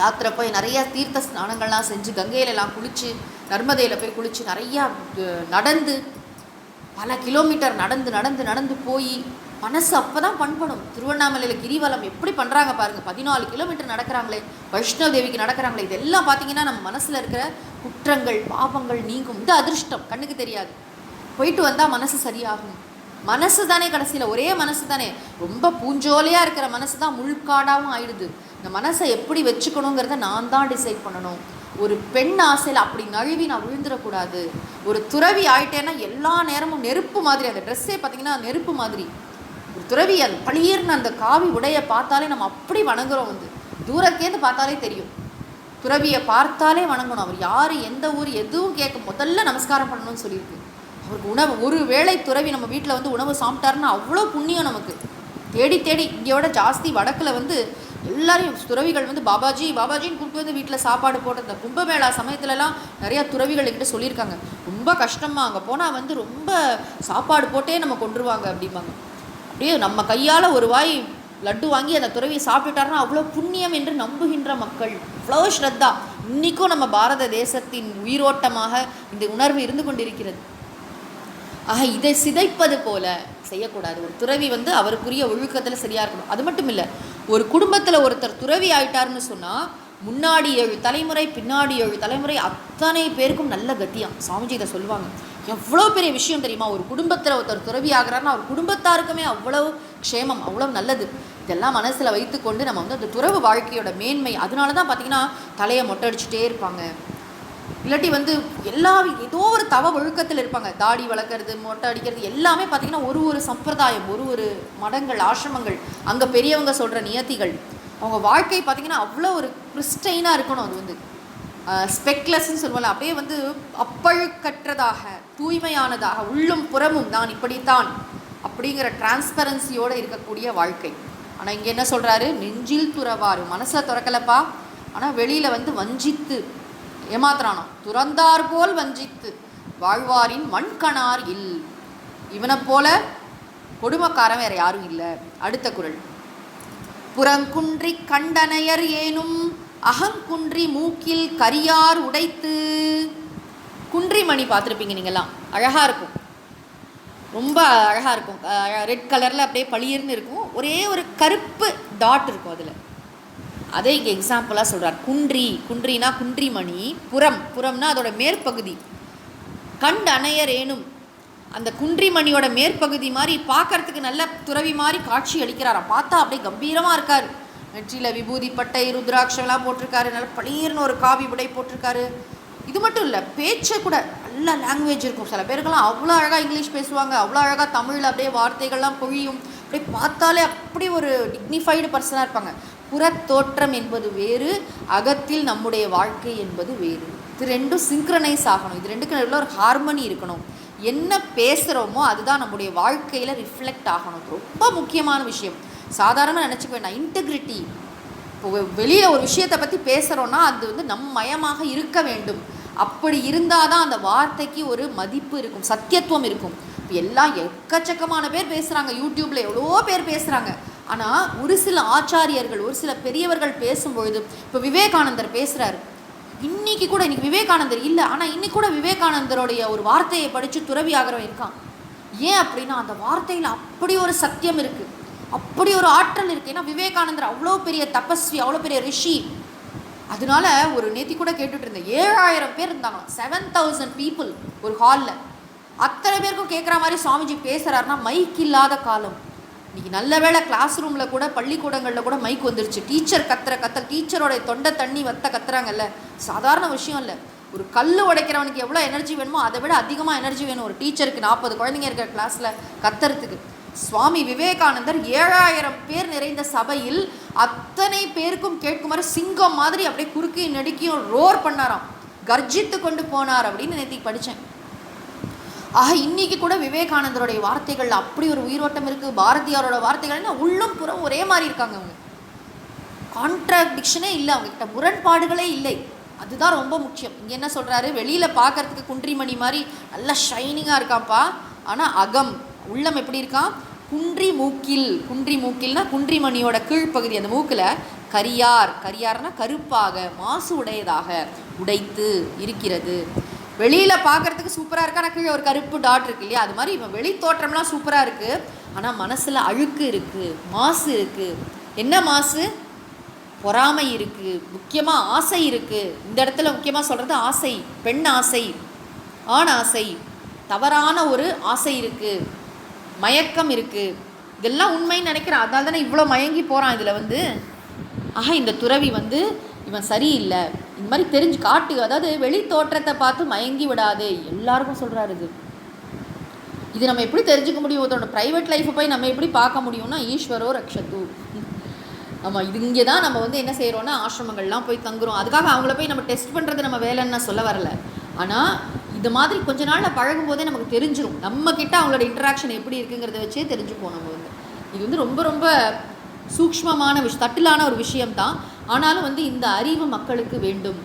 யாத்திரை போய் நிறையா தீர்த்த ஸ்நானங்கள்லாம் செஞ்சு கங்கையிலலாம் குளித்து நர்மதையில் போய் குளித்து நிறையா நடந்து பல கிலோமீட்டர் நடந்து நடந்து நடந்து போய் மனசு அப்போ தான் பண்படும். திருவண்ணாமலையில் கிரிவலம் எப்படி பண்ணுறாங்க பாருங்கள், 14 கிலோமீட்டர் நடக்கிறாங்களே, வைஷ்ணவ தேவிக்கு நடக்கிறாங்களே, இதெல்லாம் பார்த்திங்கன்னா நம்ம மனசில் இருக்கிற குற்றங்கள் பாபங்கள் நீங்கும். இது அதிர்ஷ்டம், கண்ணுக்கு தெரியாது. போயிட்டு வந்தால் மனசு சரியாகும். மனசு தானே கடைசியில், ஒரே மனசு தானே. ரொம்ப பூஞ்சோலையாக இருக்கிற மனசு தான் முள்காடாகவும் ஆயிடுது. இந்த மனசை எப்படி வச்சுக்கணுங்கிறத நான் தான் டிசைட் பண்ணணும். ஒரு பெண் ஆசையில் அப்படி நழுவி நான் விழுந்துடக்கூடாது. ஒரு துறவி ஆகிட்டேன்னா எல்லா நேரமும் நெருப்பு மாதிரி, அந்த ட்ரெஸ்ஸே பார்த்திங்கன்னா நெருப்பு மாதிரி. ஒரு துறவி அந்த பளிர்னு அந்த காவி உடையை பார்த்தாலே நம்ம அப்படி வணங்குறோம். தூரக்கேந்து பார்த்தாலே தெரியும். துறவியை பார்த்தாலே வணங்கணும். அவர் யார், எந்த ஊர், எதுவும் கேட்க முதல்ல நமஸ்காரம் பண்ணணும்னு சொல்லியிருக்கு. அவருக்கு உணவு, ஒரு வேளை துறவி நம்ம வீட்டில் உணவு சாப்பிட்டாருன்னா அவ்வளோ புண்ணியம் நமக்கு. தேடி தேடி இங்கேயோட ஜாஸ்தி வடக்கில் எல்லாரையும் துறவிகள் பாபாஜி பாபாஜின்னு கூப்பிட்டு வீட்டில் சாப்பாடு போட்டு, இந்த கும்பமேளா சமயத்துலலாம் நிறையா துறவிகள் என்கிட்ட சொல்லியிருக்காங்க, ரொம்ப கஷ்டமாக அங்கே போனால் ரொம்ப சாப்பாடு போட்டே நம்ம கொண்டுருவாங்க அப்படிம்பாங்க. அப்படியே நம்ம கையால் ஒரு வாய் லட்டு வாங்கி அந்த துறவியை சாப்பிட்டுட்டாருன்னா அவ்வளோ புண்ணியம் என்று நம்புகின்ற மக்கள், அவ்வளோ ஸ்ரத்தா. இன்றைக்கும் நம்ம பாரத தேசத்தின் உயிரோட்டமாக இந்த உணர்வு இருந்து கொண்டிருக்கிறது. ஆக இதை சிதைப்பது போல செய்யக்கூடாது. ஒரு துறவி அவருக்குரிய ஒழுக்கத்தில் சரியாக இருக்கணும். அது மட்டும் இல்லை, ஒரு குடும்பத்தில் ஒருத்தர் துறவி ஆயிட்டாருன்னு சொன்னால் முன்னாடி 7 தலைமுறை பின்னாடி 7 தலைமுறை அத்தனை பேருக்கும் நல்ல கத்தியம். சுவாமிஜி இதை சொல்லுவாங்க. எவ்வளோ பெரிய விஷயம் தெரியுமா? ஒரு குடும்பத்தில் ஒருத்தர் துறவி ஆகிறாருன்னா அவர் குடும்பத்தாருக்குமே அவ்வளவு க்ஷேமம், அவ்வளோ நல்லது. இதெல்லாம் மனசில் வைத்துக்கொண்டு நம்ம அந்த துறவு வாழ்க்கையோட மேன்மை. அதனால தான் பார்த்திங்கன்னா தலையை மொட்டை அடிச்சுட்டே இருப்பாங்க. இல்லாட்டி ஏதோ ஒரு தவ ஒழுக்கத்தில் இருப்பாங்க. தாடி வளர்க்குறது, மொட்டை அடிக்கிறது எல்லாமே பார்த்திங்கன்னா ஒரு சம்பிரதாயம், ஒரு மடங்கள், ஆசிரமங்கள், அங்கே பெரியவங்க சொல்கிற நியத்திகள். அவங்க வாழ்க்கை பார்த்திங்கன்னா அவ்வளோ ஒரு கிறிஸ்டைனாக இருக்கணும். அது ஸ்பெக்லஸ்ன்னு சொல்லுவாங்க. அப்படியே அப்பழுக்கற்றதாக, தூய்மையானதாக, உள்ளும் புறமும் நான் இப்படித்தான் அப்படிங்கிற டிரான்ஸ்பரன்சியோடு இருக்கக்கூடிய வாழ்க்கை. ஆனால் இங்கே என்ன சொல்கிறாரு? நெஞ்சில் துறவாரு, மனசில் துறக்கலப்பா, ஆனால் வெளியில் வஞ்சித்து ஏமாத்துறானோ. துறந்தார் போல் வஞ்சித்து வாழ்வாரின் மண்கணார் இல். இவனை போல கொடுமைக்காரன் வேற யாரும் இல்லை. அடுத்த குறள், புறங்குன்றி கண்டனையர் ஏனும் அகங்குன்றி மூக்கில் கரியார் உடைத்து. குன்றிமணி பார்த்துருப்பீங்க நீங்கள்லாம், அழகாக இருக்கும், ரொம்ப அழகாக இருக்கும். ரெட் கலரில் அப்படியே பளிர்னு இருக்கும், ஒரே ஒரு கருப்பு டாட் இருக்கும் அதில். அதை இங்கே எக்ஸாம்பிளாக சொல்கிறார். குன்றினா குன்றிமணி, புறம்னா அதோட மேற்பகுதி. கண்டனையர் ஏனும், அந்த குன்றிமணியோட மேற்பகுதி மாதிரி பார்க்கறதுக்கு நல்ல துறவி மாதிரி காட்சி அளிக்கிறாராம். பார்த்தா அப்படியே கம்பீரமாக இருக்கார். நெற்றியில் விபூதி பட்டை ருத்ராட்சம்லாம் போட்டிருக்காரு, நல்ல பளீர்னு ஒரு காவி உடை போட்டிருக்காரு. இது மட்டும் இல்லை, பேச்சை கூட நல்ல லாங்குவேஜ் இருக்கும். சில பேருக்கெல்லாம் அவ்வளோ அழகாக இங்கிலீஷ் பேசுவாங்க, அவ்வளோ அழகாக தமிழில் அப்படியே வார்த்தைகள்லாம் பொழியும். அப்படியே பார்த்தாலே அப்படி ஒரு டிக்னிஃபைடு பர்சனாக இருப்பாங்க. புறத்தோற்றம் என்பது வேறு, அகத்தில் நம்முடைய வாழ்க்கை என்பது வேறு. இது ரெண்டும் சிங்க்ரனைஸ் ஆகணும். இது ரெண்டுக்கு நடுவில் ஒரு ஹார்மனி இருக்கணும். என்ன பேசுகிறோமோ அதுதான் நம்முடைய வாழ்க்கையில் ரிஃப்ளெக்ட் ஆகணும். ரொம்ப முக்கியமான விஷயம். சாதாரணமாக நினச்சிக்க வேண்டாம். இன்டெகிரிட்டி. இப்போ வெளியில் ஒரு விஷயத்தை பற்றி பேசுகிறோன்னா அது நம்மயமாக இருக்க வேண்டும். அப்படி இருந்தால் தான் அந்த வார்த்தைக்கு ஒரு மதிப்பு இருக்கும், சத்தியத்துவம் இருக்கும். இப்போ எல்லாம் எக்கச்சக்கமான பேர் பேசுகிறாங்க, யூடியூப்பில் எவ்வளோ பேர் பேசுகிறாங்க. ஆனால் ஒரு சில ஆச்சாரியர்கள், ஒரு சில பெரியவர்கள் பேசும்பொழுது, இப்போ விவேகானந்தர் பேசுகிறாரு. இன்றைக்கி விவேகானந்தர் இல்லை, ஆனால் இன்றைக்கி கூட விவேகானந்தருடைய ஒரு வார்த்தையை படித்து துறவி ஆகிறவன் இருக்கான். ஏன் அப்படின்னா அந்த வார்த்தையில் அப்படி ஒரு சத்தியம் இருக்குது, அப்படி ஒரு ஆற்றல் இருக்குது. ஏன்னா விவேகானந்தர் அவ்வளோ பெரிய தபஸ்வி, அவ்வளோ பெரிய ரிஷி. அதனால ஒரு நேத்தி கூட கேட்டுட்டு இருந்தேன், 7000 பேர் இருந்தாங்க, 7000 பீப்புள் ஒரு ஹாலில். அத்தனை பேருக்கும் கேட்குற மாதிரி சுவாமிஜி பேசுகிறாருன்னா மைக் இல்லாத காலம். இன்றைக்கி நல்ல வேளை கிளாஸ் ரூமில் கூட, பள்ளிக்கூடங்களில் கூட மைக் வந்துருச்சு. டீச்சர் கத்துற டீச்சரோடைய தொண்டை தண்ணி கத்துறாங்கல்ல, சாதாரண விஷயம் இல்லை. ஒரு கல் உடைக்கிறவனுக்கு எவ்வளோ எனர்ஜி வேணுமோ அதை விட அதிகமாக எனர்ஜி வேணும் ஒரு டீச்சருக்கு. 40 குழந்தைங்க இருக்கிற கிளாஸில் கத்துறதுக்கு. சுவாமி விவேகானந்தர் 7000 பேர் நிறைந்த சபையில் அத்தனை பேருக்கும் கேட்குமாறு சிங்கம் மாதிரி அப்படியே குறுக்கையும் நெடுக்கியும் ரோர் பண்ணாராம், கர்ஜித்து கொண்டு போனார் அப்படின்னு நேற்று படித்தேன். ஆக இன்னைக்கு கூட விவேகானந்தருடைய வார்த்தைகள் அப்படி ஒரு உயிரோட்டம் இருக்குது. பாரதியாரோட வார்த்தைகள்னா உள்ளும் புறம் ஒரே மாதிரி இருக்காங்க. அவங்க கான்ட்ராடிக்ஷனே இல்லை, அவங்ககிட்ட முரண்பாடுகளே இல்லை. அதுதான் ரொம்ப முக்கியம். இங்கே என்ன சொல்கிறாரு, வெளியில் பார்க்கறதுக்கு குன்றிமணி மாதிரி நல்லா ஷைனிங்காக இருக்கான்ப்பா, ஆனால் அகம் உள்ளம் எப்படி இருக்கான்? குன்றி மூக்கில்னா குன்றிமணியோட கீழ்ப்பகுதி, அந்த மூக்கில் கரியார், கரியார்னா கருப்பாக, மாசு உடையதாக, உடைத்து இருக்கிறது. வெளியில் பார்க்குறதுக்கு சூப்பராக இருக்கு, ஆனால் கீழே ஒரு கருப்பு டாட் இருக்கு இல்லையா, அது மாதிரி இவன் வெளி தோற்றம்லாம் சூப்பராக இருக்குது, ஆனால் மனசில் அழுக்கு இருக்குது, மாசு இருக்குது. என்ன மாசு? பொறாமை இருக்குது, முக்கியமாக ஆசை இருக்குது. இந்த இடத்துல முக்கியமாக சொல்கிறது ஆசை, பெண் ஆசை, ஆண் ஆசை, தவறான ஒரு ஆசை இருக்குது, மயக்கம் இருக்குது. இதெல்லாம் உண்மைன்னு நினைக்கிறேன், அதனால தானே இவ்வளோ மயங்கி போகிறான் இதில் வந்து. ஆக இந்த துறவி வந்து இவன் சரியில்லை, இந்த மாதிரி தெரிஞ்சு காட்டு, அதாவது வெளி தோற்றத்தை பார்த்து மயங்கி விடாதே, எல்லாருக்கும் சொல்கிறாரு இது. இது நம்ம எப்படி தெரிஞ்சுக்க முடியும்? ஒருத்தரோட ப்ரைவேட் லைஃப்பை போய் நம்ம எப்படி பார்க்க முடியும்னா, ஈஸ்வரோ ரக்ஷத்து. நம்ம இது இங்கே தான் நம்ம வந்து என்ன செய்கிறோன்னா, ஆசிரமங்கள்லாம் போய் தங்குறோம், அதுக்காக அவங்கள போய் நம்ம டெஸ்ட் பண்ணுறது நம்ம வேலைன்னு நான் சொல்ல வரல. ஆனால் இது மாதிரி கொஞ்ச நாளில் பழகும் போதே நமக்கு தெரிஞ்சிடும், நம்மக்கிட்ட அவங்களோட இன்ட்ராக்ஷன் எப்படி இருக்குங்கிறத வச்சே தெரிஞ்சுப்போம் நம்ம வந்து. இது வந்து ரொம்ப ரொம்ப சூக்ஷ்மமான தட்டிலான ஒரு விஷயம்தான். ஆனாலும் வந்து இந்த அறிவு மக்களுக்கு வேண்டும்.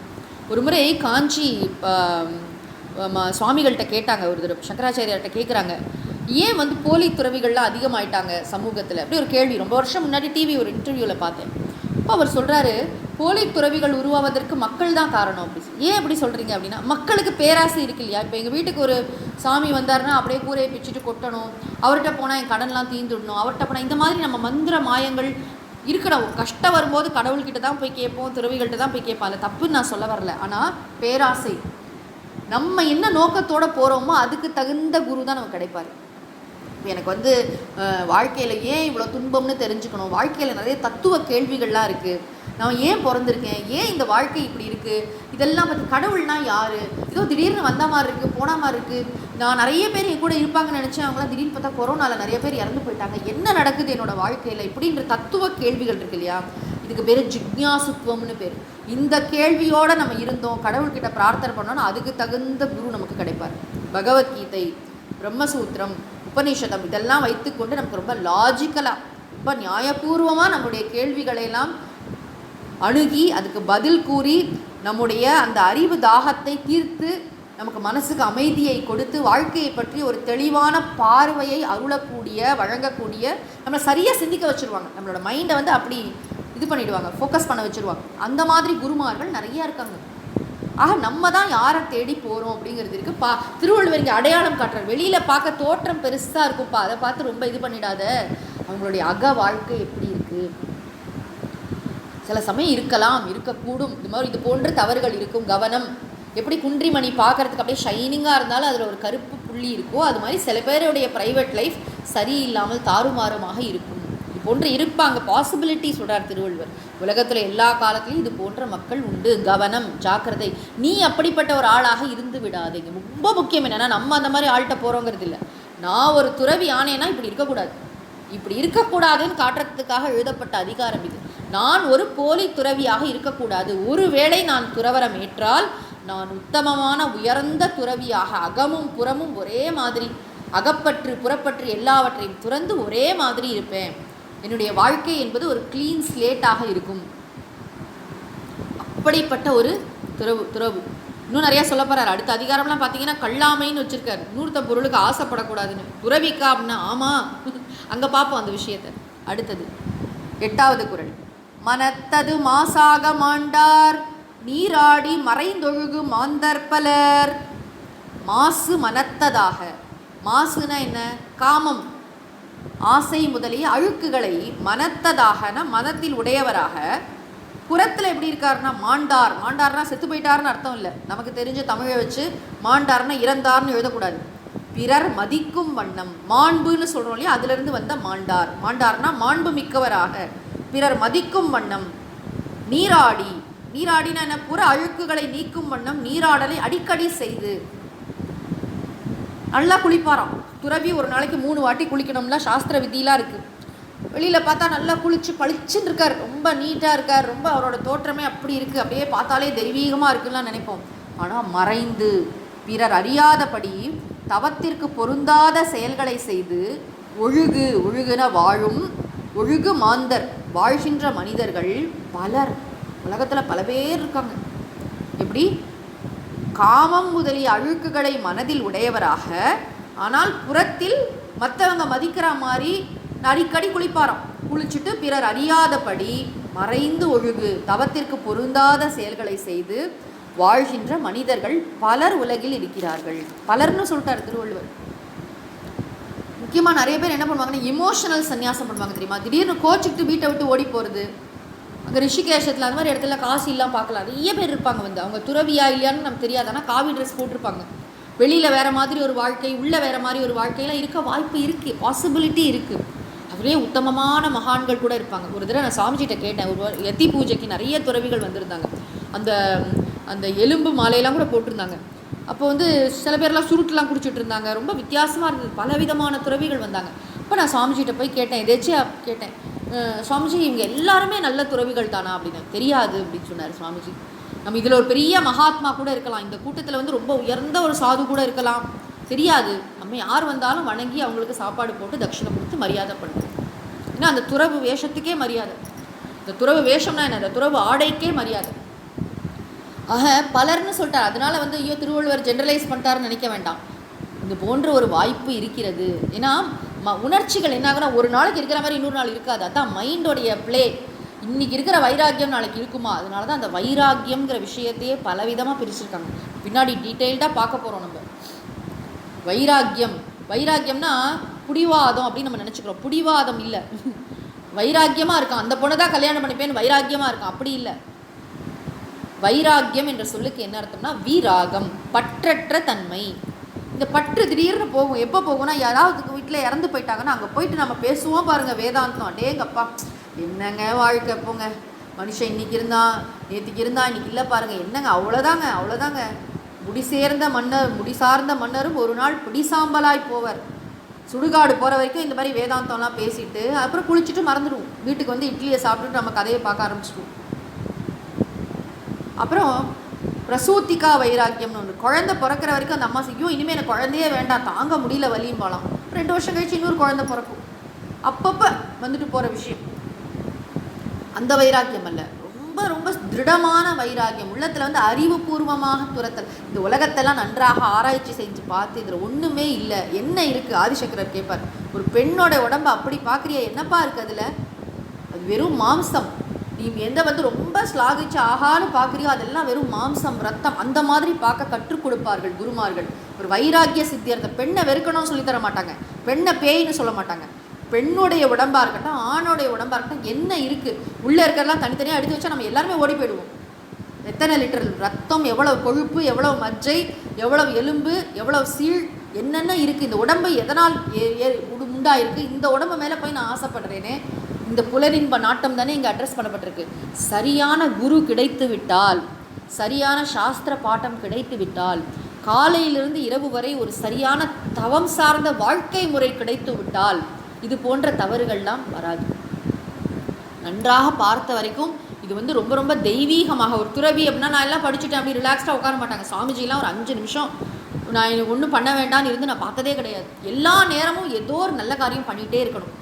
ஒரு முறை காஞ்சி சுவாமிகள்கிட்ட கேட்டாங்க, ஒரு தடவை சங்கராச்சாரியார்கிட்ட கேட்குறாங்க, ஏன் வந்து போலி துறவிகள்லாம் அதிகமாயிட்டாங்க சமூகத்தில், அப்படி ஒரு கேள்வி. ரொம்ப வருஷம் முன்னாடி டிவி ஒரு இன்டர்வியூவில் பார்த்தேன். இப்போ அவர் சொல்கிறாரு, போலி துறவிகள் உருவாவதற்கு மக்கள் தான் காரணம். அப்படி ஏன் எப்படி சொல்கிறீங்க அப்படின்னா, மக்களுக்கு பேராசை இருக்கு இல்லையா. இப்போ எங்கள் வீட்டுக்கு ஒரு சாமி வந்தாருன்னா அப்படியே கூரையை பிச்சுட்டு கொட்டணும், அவர்கிட்ட போனால் என் கடன்லாம் தீர்ந்துடணும், அவர்கிட்ட போனால் இந்த மாதிரி நம்ம மந்திர மாயங்கள் இருக்கணும். கஷ்டம் வரும்போது கடவுள்கிட்ட தான் போய் கேட்போம், துறவிகள்கிட்ட தான் போய் கேட்போம், அதில் தப்புன்னு நான் சொல்ல வரல. ஆனால் பேராசை, நம்ம என்ன நோக்கத்தோடு போகிறோமோ அதுக்கு தகுந்த குரு தான் நமக்கு கிடைப்பார். இப்போ எனக்கு வந்து வாழ்க்கையில் ஏன் இவ்வளோ துன்பம்னு தெரிஞ்சுக்கணும், வாழ்க்கையில் நிறைய தத்துவ கேள்விகள்லாம் இருக்குது, நான் ஏன் பிறந்திருக்கேன், ஏன் இந்த வாழ்க்கை இப்படி இருக்குது, இதெல்லாம் பற்றி கடவுள்னா யார், ஏதோ திடீர்னு வந்த மாதிரி இருக்குது, போன மாதிரி இருக்குது, நான் நிறைய பேர் என் கூட இருப்பாங்கன்னு நினச்சேன், அவங்களாம் திடீர்னு பார்த்தா கொரோனாவில் நிறைய பேர் இறந்து போயிட்டாங்க, என்ன நடக்குது என்னோடய வாழ்க்கையில், இப்படின்ற தத்துவ கேள்விகள் இருக்கு இல்லையா, இதுக்கு பேர் ஜிக்ஞாசுத்துவம்னு பேர். இந்த கேள்வியோடு நம்ம இருந்தோம், கடவுள்கிட்ட பிரார்த்தனை பண்ணோன்னா அதுக்கு தகுந்த குரு நமக்கு கிடைப்பார். பகவத்கீதை, பிரம்மசூத்திரம், உபநிஷதம் இதெல்லாம் வைத்துக்கொண்டு நமக்கு ரொம்ப லாஜிக்கலாக, ரொம்ப நியாயபூர்வமாக நம்முடைய கேள்விகளையெல்லாம் அணுகி அதுக்கு பதில் கூறி நம்முடைய அந்த அறிவு தாகத்தை தீர்த்து நமக்கு மனசுக்கு அமைதியை கொடுத்து வாழ்க்கையை பற்றி ஒரு தெளிவான பார்வையை அருளக்கூடிய, வழங்கக்கூடிய, நம்மளை சரியாக சிந்திக்க வச்சுருவாங்க, நம்மளோட மைண்டை வந்து அப்படி இது பண்ணிவிடுவாங்க, ஃபோக்கஸ் பண்ண வச்சுருவாங்க. அந்த மாதிரி குருமார்கள் நிறையா இருக்காங்க. ஆக நம்ம தான் யாரை தேடி போகிறோம் அப்படிங்கிறது இருக்குது. திருவள்ளுவர் இங்கே அடையாளம் காட்டுறார். வெளியில் பார்க்க தோற்றம் பெருசாக இருக்கும்ப்பா, அதை பார்த்து ரொம்ப இது பண்ணிடாத, அவங்களுடைய அக வாழ்க்கை எப்படி இருக்குது, சில சமயம் இருக்கலாம், இருக்கக்கூடும், இது மாதிரி இது போன்ற தவறுகள் இருக்கும், கவனம். எப்படி குன்றிமணி பார்க்குறதுக்கு அப்படியே ஷைனிங்காக இருந்தாலும் அதில் ஒரு கருப்பு புள்ளி இருக்கோ, அது மாதிரி சில பேருடைய ப்ரைவேட் லைஃப் சரியில்லாமல் தாறுமாறுமாக இருக்கும். இது போன்று இருப்பாங்க, பாசிபிலிட்டி சொல்கிறார் திருவள்ளுவர். உலகத்தில் எல்லா காலத்துலையும் இது போன்ற மக்கள் உண்டு, கவனம், ஜாக்கிரதை. நீ அப்படிப்பட்ட ஒரு ஆளாக இருந்து விடாதீங்க. ரொம்ப முக்கியம் என்னென்னா, நம்ம அந்த மாதிரி ஆள்கிட்ட போகிறோங்கிறது இல்லை. நான் ஒரு துறவி ஆனேன்னா இப்படி இருக்கக்கூடாது, இப்படி இருக்கக்கூடாதுன்னு காட்டுறதுக்காக எழுதப்பட்ட அதிகாரம் இது. நான் ஒரு போலி துறவியாக இருக்கக்கூடாது. ஒருவேளை நான் துறவரம் ஏற்றால் நான் உத்தமமான உயர்ந்த துறவியாக, அகமும் புறமும் ஒரே மாதிரி, அகப்பற்று புறப்பற்று எல்லாவற்றையும் துறந்து ஒரே மாதிரி இருப்பேன். என்னுடைய வாழ்க்கை என்பது ஒரு க்ளீன் ஸ்லேட்டாக இருக்கும். அப்படிப்பட்ட ஒரு துறவு. இன்னும் நிறையா சொல்ல போகிறார். அடுத்த அதிகாரம்லாம் பார்த்தீங்கன்னா கல்லாமைன்னு வச்சுருக்காரு. இன்னொருத்த பொருளுக்கு ஆசைப்படக்கூடாதுன்னு. துறவிக்கா அப்படின்னா ஆமாம், அங்கே பார்ப்போம் அந்த விஷயத்தை. அடுத்தது 8வது குறள். மனத்தது மாசாக மாண்டார் நீராடி மறைந்தொழுகு மாந்தற்பலர். மாசு மனத்ததாக, மாசுனா என்ன, காமம், ஆசை முதலிய அழுக்குகளை மனத்ததாகனா மனத்தில் உடையவராக, புறத்தில் எப்படி இருக்காருன்னா மாண்டார். மாண்டார்னா செத்து போயிட்டார்னு அர்த்தம் இல்லை, நமக்கு தெரிஞ்ச தமிழை வச்சு மாண்டார்னா இறந்தார்னு எழுதக்கூடாது. பிறர் மதிக்கும் வண்ணம், மாண்புன்னு சொல்கிறோம் இல்லையா, அதிலிருந்து வந்த மாண்டார். மாண்டார்னா மாண்பு மிக்கவராக, பிறர் மதிக்கும் வண்ணம் நீராடி. நீராடினா என்ன, புற அழுக்குகளை நீக்கும் வண்ணம் நீராடலை அடிக்கடி செய்து. நல்லா குளிப்பாராம் துறவி. ஒரு நாளைக்கு 3 வாட்டி குளிக்கணும்லாம் சாஸ்திர விதியெலாம் இருக்குது. வெளியில் பார்த்தா நல்லா குளிச்சு பளிச்சுன்னு இருக்கார், ரொம்ப நீட்டாக இருக்கார், ரொம்ப அவரோட தோற்றமே அப்படி இருக்குது, அப்படியே பார்த்தாலே தெய்வீகமாக இருக்குன்னு நினைப்போம். ஆனால் மறைந்து பிறர் அறியாதபடி தவத்திற்கு பொருந்தாத செயல்களை செய்து ஒழுகுன வாழும் ஒழுகு மாந்தர், வாழ்கின்ற மனிதர்கள் பலர், உலகத்தில் பல பேர் இருக்காங்க. எப்படி, காமம் முதலிய அழுக்குகளை மனதில் உடையவராக, ஆனால் புறத்தில் மற்றவங்க மதிக்கிற மாதிரி அடிக்கடி குளிப்பாராம். குளிச்சுட்டு பிறர் அறியாதபடி மறைந்து ஒழுகு, தவத்திற்கு பொருந்தாத செயல்களை செய்து வாழ்கின்ற மனிதர்கள் பலர் உலகில் இருக்கிறார்கள். பலர்னு சொல்லிட்டார் திருவள்ளுவர். முக்கியமாக நிறைய பேர் என்ன பண்ணுவாங்கன்னா இமோஷனல் சன்னியாசம் பண்ணுவாங்க தெரியுமா. திடீர்னு கோச்சிக்கிட்டு வீட்டை விட்டு ஓடி போகிறது. அங்கே ரிஷிகேஷத்தில் அந்த மாதிரி இடத்துல காசு இல்லாமல் பார்க்கலாம். நிறைய பேர் இருப்பாங்க. அவங்க துறவியா இல்லையான்னு நமக்கு தெரியாது. ஆனால் காவி ட்ரெஸ் போட்டிருப்பாங்க. வெளியில் வேறு மாதிரி ஒரு வாழ்க்கை, உள்ளே வேறு மாதிரி ஒரு வாழ்க்கையெல்லாம் இருக்க வாய்ப்பு இருக்குது, பாசிபிலிட்டி இருக்குது. அதுலேயே உத்தமமான மகான்கள் கூட இருப்பாங்க. ஒரு தடவை நான் சாமிஜிட்ட கேட்டேன். ஒரு யதி பூஜைக்கு நிறைய துறவிகள் வந்திருந்தாங்க. அந்த அந்த எலும்பு மாலையெல்லாம் கூட போட்டிருந்தாங்க. அப்போ சில பேர்லாம் சுருட்டுலாம் குடிச்சிட்டு இருந்தாங்க. ரொம்ப வித்தியாசமாக இருந்தது. பலவிதமான துறவிகள் வந்தாங்க. அப்போ நான் சாமிஜிட்ட போய் கேட்டேன், எதேச்சியாக கேட்டேன், சுவாமிஜி இவங்க எல்லாருமே நல்ல துறவிகள் தானா அப்படின்னு. தெரியாது அப்படின்னு சொன்னார் சுவாமிஜி. நம்ம இதில் ஒரு பெரிய மகாத்மா கூட இருக்கலாம், இந்த கூட்டத்தில் ரொம்ப உயர்ந்த ஒரு சாது கூட இருக்கலாம், தெரியாது. நம்ம யார் வந்தாலும் வணங்கி அவங்களுக்கு சாப்பாடு போட்டு தட்சிணை கொடுத்து மரியாதை பண்ணுறோம். ஏன்னா அந்த துறவு வேஷத்துக்கே மரியாதை. இந்த துறவு வேஷம்னா என்ன, அந்த துறவு ஆடைக்கே மரியாதை. ஆக பலர்னு சொல்லிட்டார். அதனால் ஐயோ திருவள்ளுவர் ஜென்ரலைஸ் பண்ணிட்டாருன்னு நினைக்க வேண்டாம். இது போன்ற ஒரு வாய்ப்பு இருக்கிறது. ஏன்னா உணர்ச்சிகள் என்ன ஆகுனா ஒரு நாளைக்கு இருக்கிற மாதிரி இன்னொரு நாள் இருக்காது. அதான் மைண்டோடைய பிளே. இன்றைக்கி இருக்கிற வைராக்கியம் நாளைக்கு இருக்குமா. அதனால தான் அந்த வைராக்கியம்ங்கிற விஷயத்தையே பலவிதமாக பிரிச்சுருக்காங்க. பின்னாடி டீட்டெயில்டாக பார்க்க போகிறோம் நம்ம. வைராக்கியம்னா புடிவாதம் அப்படின்னு நம்ம நினச்சிக்கிறோம். புடிவாதம் இல்லை, வைராக்கியமாக இருக்கான். அந்த பொண்ணை தான் கல்யாணம் பண்ணிப்பேன்னு வைராக்கியமாக இருக்கான். அப்படி இல்லை. வைராக்கியம் என்ற சொல்லுக்கு என்ன அர்த்தம்னா வீராகம், பற்றற்ற தன்மை. இந்த பற்று திடீர்னு போகும். எப்போ போகும்னா யாராவது வீட்டில் இறந்து போயிட்டாங்கன்னா அங்கே போயிட்டு நம்ம பேசுவோம் பாருங்கள் வேதாந்தம். அடேங்கப்பா என்னங்க வாழ்க்கை போங்க, மனுஷன் இன்றைக்கி இருந்தான் நேற்றுக்கு இருந்தான் இன்றைக்கி இல்லை பாருங்கள், என்னங்க அவ்வளோதாங்க. முடி சார்ந்த மன்னரும் ஒரு நாள் பிடிசாம்பலாய் போவர். சுடுகாடு போகிற வரைக்கும் இந்த மாதிரி வேதாந்தம்லாம் பேசிட்டு அப்புறம் குளிச்சுட்டு மறந்துடுவோம். வீட்டுக்கு இட்லியை சாப்பிட்டுட்டு நம்ம கதையை பார்க்க ஆரம்பிச்சிடுவோம். அப்புறம் பிரசூத்திகா வைராக்கியம்னு ஒன்று. குழந்தை பிறக்கிற வரைக்கும் அந்த அம்மா செய்யும், இனிமேல் எனக்கு குழந்தையே வேண்டாம், தாங்க முடியல வலியும் போகலாம். 2 வருஷம் கழிச்சு இன்னொரு குழந்தை பிறக்கும். அப்பப்போ போகிற விஷயம். அந்த வைராக்கியம் அல்ல, ரொம்ப ரொம்ப திருடமான வைராக்கியம். உள்ளத்தில் அறிவுபூர்வமாக துரத்தல். இந்த உலகத்தெல்லாம் நன்றாக ஆராய்ச்சி செஞ்சு பார்த்து இதில் ஒன்றுமே இல்லை, என்ன இருக்குது. ஆதிசங்கரர் கேட்பார், ஒரு பெண்ணோட உடம்பு அப்படி பார்க்குறியா, என்னப்பா இருக்குது அதில், அது வெறும் மாம்சம். நீ எந்த ரொம்ப ஸ்லாகிச்சு ஆகான்னு பார்க்குறியோ அதெல்லாம் வெறும் மாம்சம் ரத்தம். அந்த மாதிரி பார்க்க கற்றுக் கொடுப்பார்கள் குருமார்கள். ஒரு வைராக்கிய சித்தியர்த்த பெண்ணை வெறுக்கணும்னு சொல்லித்தர மாட்டாங்க, பெண்ணை பேய்னு சொல்ல மாட்டாங்க. பெண்ணுடைய உடம்பாக இருக்கட்டும் ஆணுடைய உடம்பாக இருக்கட்டும் என்ன இருக்குது, உள்ளே இருக்கிறதெல்லாம் தனித்தனியாக எடுத்து வச்சா நம்ம எல்லாருமே ஓடி போயிடுவோம். எத்தனை லிட்டர் ரத்தம், எவ்வளவு கொழுப்பு, எவ்வளவு மஜ்ஜை, எவ்வளவு எலும்பு, எவ்வளவு சீழ், என்னென்ன இருக்குது. இந்த உடம்பு எதனால் உண்டாயிருக்கு, இந்த உடம்பு மேலே போய் நான் ஆசைப்படுறேனே, இந்த புலனின்ப நாட்டம் தானே இங்கே அட்ரஸ் பண்ணப்பட்டிருக்கு. சரியான குரு கிடைத்து விட்டால், சரியான சாஸ்திர பாட்டம் கிடைத்து விட்டால், காலையிலிருந்து இரவு வரை ஒரு சரியான தவம் சார்ந்த வாழ்க்கை முறை கிடைத்து விட்டால் இது போன்ற தவறுகள்லாம் வராது. நன்றாக பார்த்த வரைக்கும் இது ரொம்ப ரொம்ப தெய்வீகமாக. ஒரு துறவி அப்படின்னா நான் எல்லாம் படிச்சுட்டேன் அப்படி ரிலாக்ஸ்டாக உட்கார மாட்டாங்க. சாமிஜிலாம் ஒரு 5 நிமிஷம் நான் ஒன்றும் பண்ண வேண்டாம்னு இருந்து நான் பார்த்ததே கிடையாது. எல்லா நேரமும் ஏதோ ஒரு நல்ல காரியம் பண்ணிகிட்டே இருக்கணும்.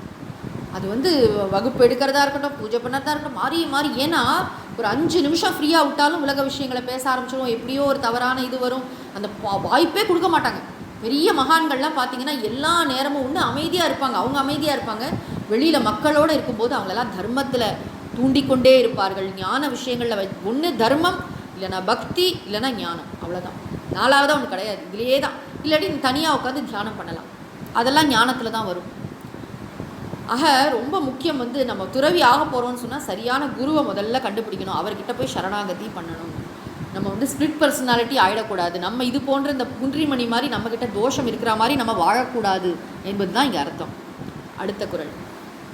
அது வகுப்பு எடுக்கிறதா இருக்கட்டும், பூஜை பண்ணுறதா இருக்கட்டும், மாறி மாறி. ஏன்னா ஒரு 5 நிமிஷம் ஃப்ரீயாக விட்டாலும் உலக விஷயங்களை பேச ஆரம்பிச்சிடும். எப்படியோ ஒரு தவறான இது வரும். அந்த வாய்ப்பே கொடுக்க மாட்டாங்க. பெரிய மகான்கள்லாம் பார்த்தீங்கன்னா எல்லா நேரமும் ஒன்று அமைதியாக இருப்பாங்க, அவங்க அமைதியாக இருப்பாங்க. வெளியில் மக்களோடு இருக்கும்போது அவங்களெல்லாம் தர்மத்தில் தூண்டிக்கொண்டே இருப்பார்கள். ஞான விஷயங்களில் ஒன்று தர்மம், இல்லைனா பக்தி, இல்லைனா ஞானம், அவ்வளோதான். 4வது ஒன்று கிடையாது. இதுலேயே தான். இல்லாட்டி தனியாக உட்காந்து தியானம் பண்ணலாம். அதெல்லாம் ஞானத்தில் தான் வரும். ஆக ரொம்ப முக்கியம் நம்ம துறவி ஆக போகிறோம்னு சொன்னால் சரியான குருவை முதல்ல கண்டுபிடிக்கணும். அவர்கிட்ட போய் சரணாகதி பண்ணணும். நம்ம ஸ்பிரிட் பர்சனாலிட்டி ஆகிடக்கூடாது. நம்ம இது போன்ற இந்த புன்றிமணி மாதிரி நம்மக்கிட்ட தோஷம் இருக்கிற மாதிரி நம்ம வாழக்கூடாது என்பது தான் இங்கே அர்த்தம். அடுத்த குறள்,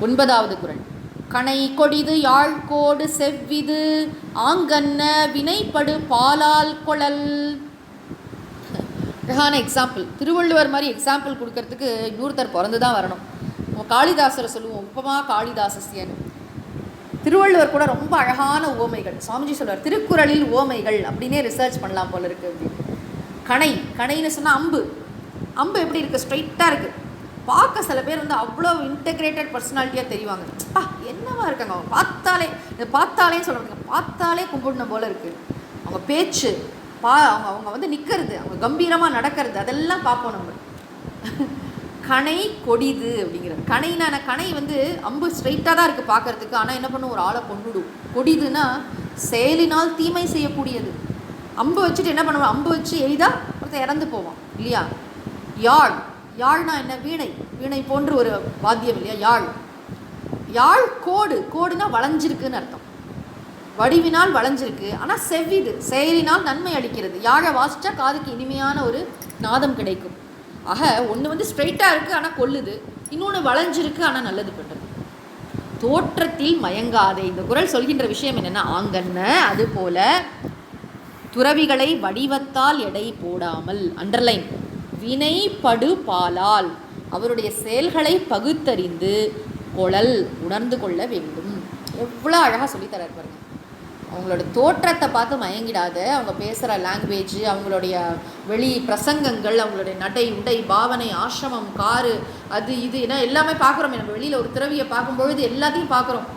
9வது குறள். கணை கொடிது யாழ்கோடு செவ்விது ஆங்கன்ன வினைப்படு பாலால் கொளல். அழகான எக்ஸாம்பிள். திருவள்ளுவர் மாதிரி எக்ஸாம்பிள் கொடுக்கறதுக்கு இன்னொருத்தர் பிறந்து தான் வரணும். நம்ம காளிதாசரை சொல்லுவோம், உப்பமா காளிதாசஸ்யன். திருவள்ளுவர் கூட ரொம்ப அழகான உவமைகள். சுவாமிஜி சொல்வார், திருக்குறளில் உவமைகள் அப்படின்னே ரிசர்ச் பண்ணலாம் போல இருக்குது அப்படின்னு. கணைன்னு சொன்னால் அம்பு எப்படி இருக்குது, ஸ்ட்ரைட்டாக இருக்குது. பார்க்க சில பேர் அவ்வளோ இன்டெகிரேட்டட் பர்சனாலிட்டியாக தெரிவாங்க. என்னவா இருக்காங்க அவங்க பார்த்தாலே சொல்கிறாங்க, பார்த்தாலே கும்பிடணும் போல இருக்குது. அவங்க பேச்சு அவங்க நிற்கிறது, அவங்க கம்பீரமாக நடக்கிறது, அதெல்லாம் பார்ப்போம் நம்ம. கணை கொடிது அப்படிங்கிறது. கணைனா கணை வந்து அம்பு ஸ்ட்ரைட்டாக தான் இருக்குது பார்க்கறதுக்கு, ஆனால் என்ன பண்ணும், ஒரு ஆளை கொண்டுடும். கொடிதுன்னா செயலினால் தீமை செய்யக்கூடியது. அம்பு வச்சுட்டு என்ன பண்ணுவோம், அம்பு வச்சு எய்தா ஒருத்தர் இறந்து போவான் இல்லையா. யாழ், யாழ்னா என்ன, வீணை, வீணை போன்ற ஒரு வாத்தியம் இல்லையா யாழ். யாழ் கோடு, கோடுனா வளைஞ்சிருக்குன்னு அர்த்தம். வடிவினால் வளைஞ்சிருக்கு, ஆனால் செவ்விது, செயலினால் நன்மை அளிக்கிறது. யாழை வாசித்தா காதுக்கு இனிமையான ஒரு நாதம் கிடைக்கும். ஆக ஒன்று வந்து ஸ்ட்ரைட்டாக இருக்குது ஆனால் கொல்லுது, இன்னொன்று வளைஞ்சிருக்கு ஆனால் நல்லது பண்ணுறது. தோற்றத்தில் மயங்காதே. இந்த குறள் சொல்கின்ற விஷயம் என்னென்னா, ஆங்கன்ன அது போல துறவிகளை வடிவத்தால் எடை போடாமல், அண்டர்லைன், வினைப்படு பாலால் அவருடைய செயல்களை பகுத்தறிந்து கொளல் உணர்ந்து கொள்ள வேண்டும். எவ்வளோ அழகாக சொல்லித்தரார் பாருங்க. அவங்களோட தோற்றத்தை பார்த்து மயங்கிடாத, அவங்க பேசுகிற லாங்குவேஜ், அவங்களுடைய வெளி பிரசங்கங்கள், அவங்களுடைய நடை உடை பாவனை, ஆசிரமம், காரு, அது இது ஏன்னா எல்லாமே பார்க்குறோமே. நம்ம வெளியில் ஒரு துறவியை பார்க்கும்பொழுது எல்லாத்தையும் பார்க்குறோம்.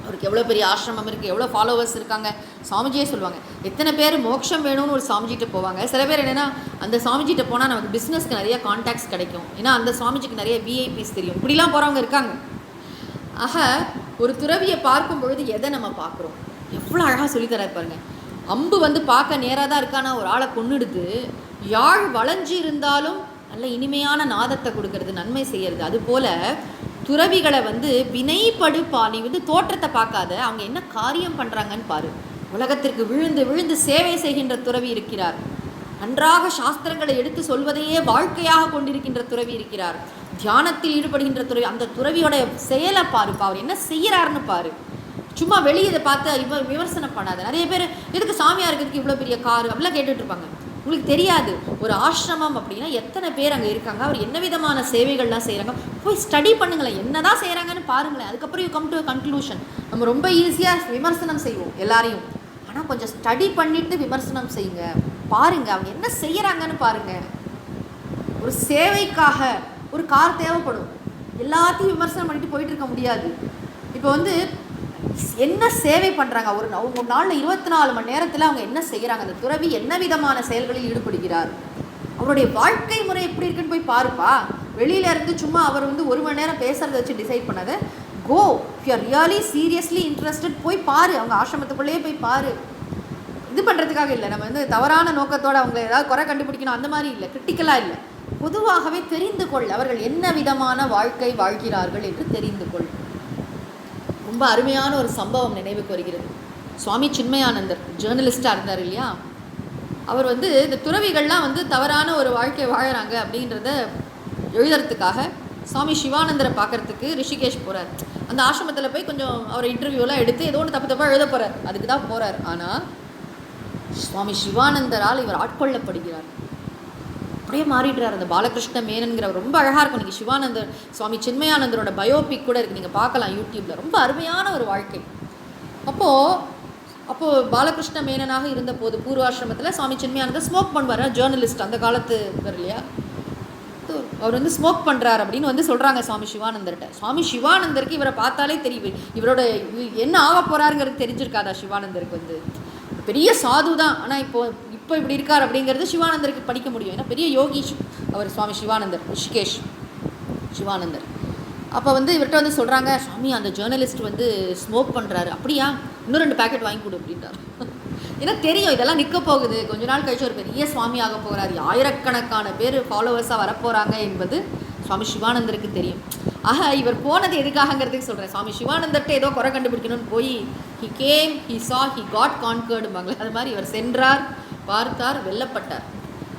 அவருக்கு எவ்வளோ பெரிய ஆசிரமம் இருக்குது, எவ்வளோ ஃபாலோவர்ஸ் இருக்காங்க. சாமிஜியே சொல்லுவாங்க, எத்தனை பேர் மோட்சம் வேணும்னு ஒரு சாமிஜிட்ட போவாங்க. சில பேர் என்னென்னா, அந்த சாமிஜிட்ட போனால் நமக்கு பிஸ்னஸ்க்கு நிறைய கான்டாக்ட்ஸ் கிடைக்கும், ஏன்னா அந்த சாமிஜிக்கு நிறைய விஐபிஸ் தெரியும், இப்படிலாம் போகிறவங்க இருக்காங்க. ஆக ஒரு துறவியை பார்க்கும் பொழுது எதை நம்ம பார்க்குறோம், எவ்வளோ அழகாக சொல்லித்தராரு பாருங்க. அம்பு வந்து பார்க்க நேராக தான் இருக்கானா ஒரு ஆளை கொன்னுடுது, யாழ் வளைஞ்சு இருந்தாலும் நல்ல இனிமையான நாதத்தை கொடுக்கறது, நன்மை செய்யறது. அதுபோல் துறவிகளை வந்து வினைப்படு பாலி வந்து தோற்றத்தை பார்க்காத, அவங்க என்ன காரியம் பண்ணுறாங்கன்னு பாரு. உலகத்திற்கு விழுந்து விழுந்து சேவை செய்கின்ற துறவி இருக்கிறார், நன்றாக சாஸ்திரங்களை எடுத்து சொல்வதையே வாழ்க்கையாக கொண்டிருக்கின்ற துறவி இருக்கிறார், தியானத்தில் ஈடுபடுகின்ற துறவி. அந்த துறவியோட செயலை பாருப்பா, அவர் என்ன செய்கிறாருன்னு பாரு. சும்மா வெளியே இதை பார்த்து விமர்சனம் பண்ணாத. நிறைய பேர் எதுக்கு சாமியாக இருக்கிறதுக்கு இவ்வளோ பெரிய காரு அப்படிலாம் கேட்டுட்ருப்பாங்க. உங்களுக்கு தெரியாது ஒரு ஆசிரமம் அப்படின்னா எத்தனை பேர் அங்கே இருக்காங்க, அவர் என்ன விதமான சேவைகள்லாம் செய்கிறாங்க, போய் ஸ்டடி பண்ணுங்களேன், என்ன தான் செய்கிறாங்கன்னு பாருங்களேன். அதுக்கப்புறம் யூ கம் டு கன்க்ளூஷன். நம்ம ரொம்ப ஈஸியாக விமர்சனம் செய்வோம் எல்லாரையும், ஆனால் கொஞ்சம் ஸ்டடி பண்ணிவிட்டு விமர்சனம் செய்யுங்க. பாருங்கள் அவங்க என்ன செய்கிறாங்கன்னு பாருங்கள். ஒரு சேவைக்காக ஒரு கார் தேவைப்படும், எல்லாத்தையும் விமர்சனம் பண்ணிட்டு போயிட்டு இருக்க முடியாது. இப்போ வந்து என்ன சேவை பண்ணுறாங்க, ஒரு நாளில் 24 மணி நேரத்தில் அவங்க என்ன செய்கிறாங்க, அந்த துறவி என்ன விதமான செயல்களில் ஈடுபடுகிறார், அவருடைய வாழ்க்கை முறை எப்படி இருக்குன்னு போய் பாருப்பா. வெளியில இருந்து சும்மா அவர் வந்து 1 மணி நேரம் பேசுறதை வச்சு டிசைட் பண்ணாத. Go, if you are really seriously interested, போய் பாரு, அவங்க ஆசிரமத்துக்குள்ளேயே போய் பாரு. இது பண்ணுறதுக்காக இல்லை, நம்ம வந்து தவறான நோக்கத்தோடு அவங்களை ஏதாவது குறை கண்டுபிடிக்கணும் அந்த மாதிரி இல்லை, கிரிட்டிக்கலாக இல்லை. பொதுவாகவே தெரிந்து கொள், அவர்கள் என்ன விதமான வாழ்க்கை வாழ்கிறார்கள் என்று தெரிந்து கொள். ரொம்ப அருமையான ஒரு சம்பவம் நினைவுக்கு வருகிறது. சுவாமி சின்மயானந்தர் ஜேர்னலிஸ்டாக இருந்தார் இல்லையா, அவர் வந்து இந்த துறவிகள்லாம் வந்து தவறான ஒரு வாழ்க்கை வாழறாங்க அப்படின்றத எழுதுறதுக்காக சுவாமி சிவானந்தரை பார்க்குறதுக்கு ரிஷிகேஷ் போகிறார். அந்த ஆசிரமத்தில் போய் கொஞ்சம் அவர் இன்டர்வியூலாம் எடுத்து ஏதோ ஒன்று தப்பாக எழுத போகிறார், அதுக்கு தான் போகிறார். ஆனால் சுவாமி சிவானந்தரால் இவர் ஆட்கொள்ளப்படுகிறார், அப்படியே மாறிடுறார். அந்த பாலகிருஷ்ண மேனன்கிறவர் ரொம்ப அழகாக இருக்கும். நீங்கள் சிவானந்தர் சுவாமி சின்மயானந்தரோட பயோபிக் கூட இருக்குது, நீங்கள் பார்க்கலாம் யூடியூப்பில். ரொம்ப அருமையான ஒரு வாழ்க்கை. அப்போது பாலகிருஷ்ண மேனனாக இருந்தபோது பூர்வாசிரமத்தில் சுவாமி சின்மயானந்தர் ஸ்மோக் பண்ணுவார். ஜேர்னலிஸ்ட் அந்த காலத்து இல்லையா, அவர் வந்து ஸ்மோக் பண்ணுறார் அப்படின்னு வந்து சொல்கிறாங்க சுவாமி சிவானந்தர்கிட்ட. சுவாமி சிவானந்தருக்கு இவரை பார்த்தாலே தெரியும், இவரோட என்ன ஆக போகிறாருங்கிறது தெரிஞ்சிருக்காதா சிவானந்தருக்கு. வந்து பெரிய சாது தான், ஆனால் இப்போ இப்படி இருக்கார் அப்படிங்கிறது சிவானந்தருக்கு படிக்க முடியும், ஏன்னா பெரிய யோகி அவர் சுவாமி சிவானந்தர், ரிஷிகேஷ் சிவானந்தர். அப்போ வந்து இவர்கிட்ட வந்து சொல்கிறாங்க, சுவாமி அந்த ஜேர்னலிஸ்ட் வந்து ஸ்மோக் பண்ணுறாரு. அப்படியா, இன்னும் 2 பேக்கெட் வாங்கி கொடு அப்படின்றார். ஏன்னா தெரியும் இதெல்லாம் நிற்க போகுது, கொஞ்ச நாள் கழிச்சு ஒரு பெரிய சுவாமி ஆக போகிறார், ஆயிரக்கணக்கான பேர் ஃபாலோவர்ஸாக வரப்போகிறாங்க என்பது சுவாமி சிவானந்தருக்கு தெரியும். ஆக இவர் போனது எதுக்காகங்கிறதுக்கு சொல்கிறேன். சுவாமி சிவானந்தர்கிட்ட ஏதோ குறை கண்டுபிடிக்கணும்னு போய் he came, he saw, he got கான்கர்டுவாங்களே, அது மாதிரி இவர் சென்றார், பார்த்தார், வெல்லப்பட்டார்.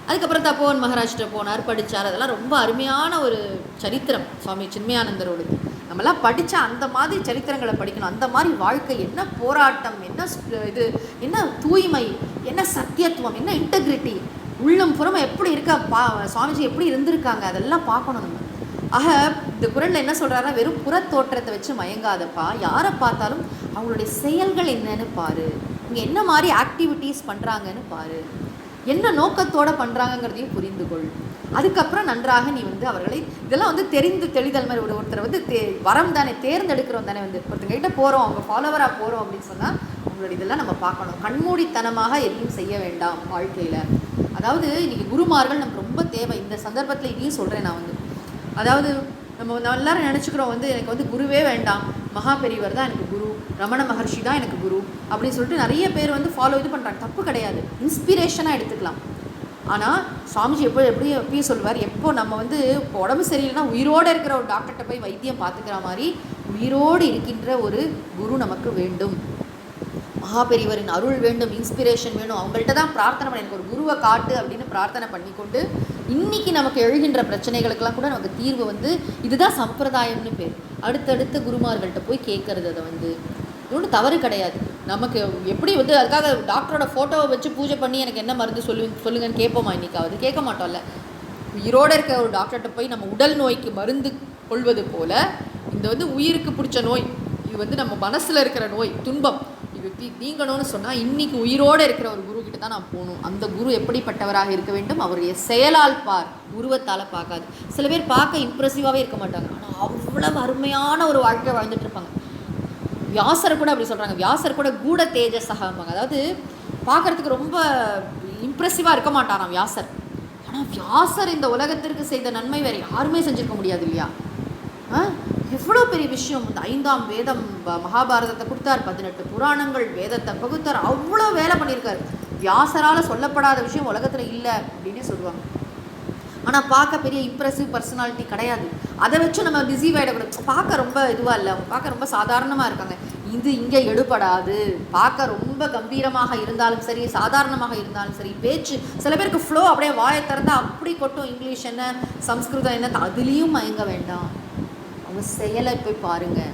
அதுக்கப்புறம் தப்போவன் மகாராஜ்கிட்ட போனார், படித்தார். அதெல்லாம் ரொம்ப அருமையான ஒரு சரித்திரம் சுவாமி சின்மயானந்தரோடு. நம்மளாம் படித்தா அந்த மாதிரி சரித்திரங்களை படிக்கணும். அந்த மாதிரி வாழ்க்கை, என்ன போராட்டம், என்ன இது, என்ன தூய்மை, என்ன சத்தியத்துவம், என்ன இன்டெகிரிட்டி, உள்ளம் புறமை எப்படி இருக்கா, சுவாமிஜி எப்படி இருந்திருக்காங்க, அதெல்லாம் பார்க்கணும் நம்ம. ஆக இந்த குறளில் என்ன சொல்கிறாரா, வெறும் புறத்தோற்றத்தை வச்சு மயங்காதப்பா, யாரை பார்த்தாலும் அவங்களுடைய செயல்கள் என்னன்னு பாரு, இங்கே என்ன மாதிரி ஆக்டிவிட்டீஸ் பண்ணுறாங்கன்னு பாரு, என்ன நோக்கத்தோடு பண்ணுறாங்கங்கிறதையும் புரிந்து கொள். அதுக்கப்புறம் நன்றாக நீ வந்து அவர்களை இதெல்லாம் வந்து தெரிந்து தெளிதல் மாதிரி ஒருத்தரை வந்து வரம் தானே, தேர்ந்தெடுக்கிறோம் தானே, வந்து ஒருத்தங்கிட்ட போகிறோம், அவங்க ஃபாலோவராக போகிறோம் அப்படின்னு சொன்னால் அவங்களோட இதெல்லாம் நம்ம பார்க்கணும். கண்மூடித்தனமாக எதையும் செய்ய வேண்டாம் வாழ்க்கையில். அதாவது இன்றைக்கி குருமார்கள் நமக்கு ரொம்ப தேவை. இந்த சந்தர்ப்பத்தில் இதையும் சொல்கிறேன் நான் வந்து, அதாவது நம்ம எல்லாரும் நினச்சிக்கிறோம் வந்து எனக்கு வந்து குருவே வேண்டாம், மகா பெரியவர் தான் எனக்கு குரு, ரமண மகர்ஷி தான் எனக்கு குரு அப்படின்னு சொல்லிட்டு நிறைய பேர் வந்து ஃபாலோ இது பண்ணுறாங்க. தப்பு கிடையாது, இன்ஸ்பிரேஷனாக எடுத்துக்கலாம். ஆனால் சுவாமிஜி எப்பயும் சொல்லுவார், எப்போ நம்ம வந்து இப்போ உடம்பு சரியில்லைன்னா உயிரோடு இருக்கிற ஒரு டாக்டர்கிட்ட போய் வைத்தியம் பார்த்துக்கிற மாதிரி உயிரோடு இருக்கின்ற ஒரு குரு நமக்கு வேண்டும். மகாபெரிவரின் அருள் வேண்டும், இன்ஸ்பிரேஷன் வேணும். அவங்கள்ட்ட தான் பிரார்த்தனை பண்ணி எனக்கு ஒரு குருவை காட்டு அப்படின்னு பிரார்த்தனை பண்ணிக்கொண்டு இன்றைக்கி நமக்கு எழுகின்ற பிரச்சனைகளுக்கெல்லாம் கூட நமக்கு தீர்வு வந்து இதுதான் சம்பிரதாயம்னு பேர். அடுத்தடுத்த குருமார்கள்ட்ட போய் கேட்குறது, அதை வந்து ஒன்றும் தவறு கிடையாது. நமக்கு எப்படி வந்து அதுக்காக டாக்டரோட ஃபோட்டோவை வச்சு பூஜை பண்ணி எனக்கு என்ன மருந்து சொல்லுங்கன்னு கேட்போமா? இன்றைக்காவது கேட்க மாட்டோம்ல. உயிரோடு இருக்க ஒரு டாக்டர்கிட்ட போய் நம்ம உடல் நோய்க்கு மருந்து கொள்வது போல் இந்த வந்து உயிருக்கு பிடிச்ச நோய், இது வந்து நம்ம மனசில் இருக்கிற நோய், துன்பம், இது நீங்கணும்னு சொன்னால் இன்றைக்கி உயிரோடு இருக்கிற ஒரு குரு கிட்ட தான் நான் போகணும். அந்த குரு எப்படிப்பட்டவராக இருக்க வேண்டும்? அவருடைய செயலால் பார், உருவத்தால் பார்க்காது. சில பேர் பார்க்க இம்ப்ரெசிவாகவே இருக்க மாட்டாங்க, ஆனால் அவ்வளவு அருமையான ஒரு வாழ்க்கை வாழ்ந்துட்டு இருப்பாங்க. வியாசர் கூட அப்படி சொல்கிறாங்க, வியாசர் கூட கூட தேஜஸாகம்பாங்க. அதாவது பார்க்குறதுக்கு ரொம்ப இம்ப்ரெசிவாக இருக்க மாட்டாராம் வியாசர். ஆனால் வியாசர் இந்த உலகத்திற்கு செய்த நன்மை வேறு யாருமே செஞ்சுருக்க முடியாது இல்லையா? எவ்வளோ பெரிய விஷயம். இந்த 5ஆம் வேதம் மகாபாரதத்தை கொடுத்தார், 18 புராணங்கள் வேதத்தை பகுத்தார், அவ்வளோ வேலை பண்ணியிருக்காரு. வியாசரால் சொல்லப்படாத விஷயம் உலகத்தில் இல்லை அப்படின்னே சொல்லுவாங்க. ஆனால் பார்க்க பெரிய இம்ப்ரெசிவ் பர்சனாலிட்டி கிடையாது. அதை வச்சு நம்ம டிசீவ் ஆகிடக்கூடாது. பார்க்க ரொம்ப இதுவாக இல்லை, அவங்க பார்க்க ரொம்ப சாதாரணமாக இருக்காங்க, இது இங்கே எடுபடாது. பார்க்க ரொம்ப கம்பீரமாக இருந்தாலும் சரி, சாதாரணமாக இருந்தாலும் சரி, பேச்சு சில பேருக்கு ஃப்ளோ அப்படியே வாயை திறந்தால் அப்படி கொட்டும். இங்கிலீஷ் என்ன, சம்ஸ்கிருதம் என்ன, அதுலேயும் மயங்க வேண்டாம். அவங்க செயலை போய் பாருங்கள்.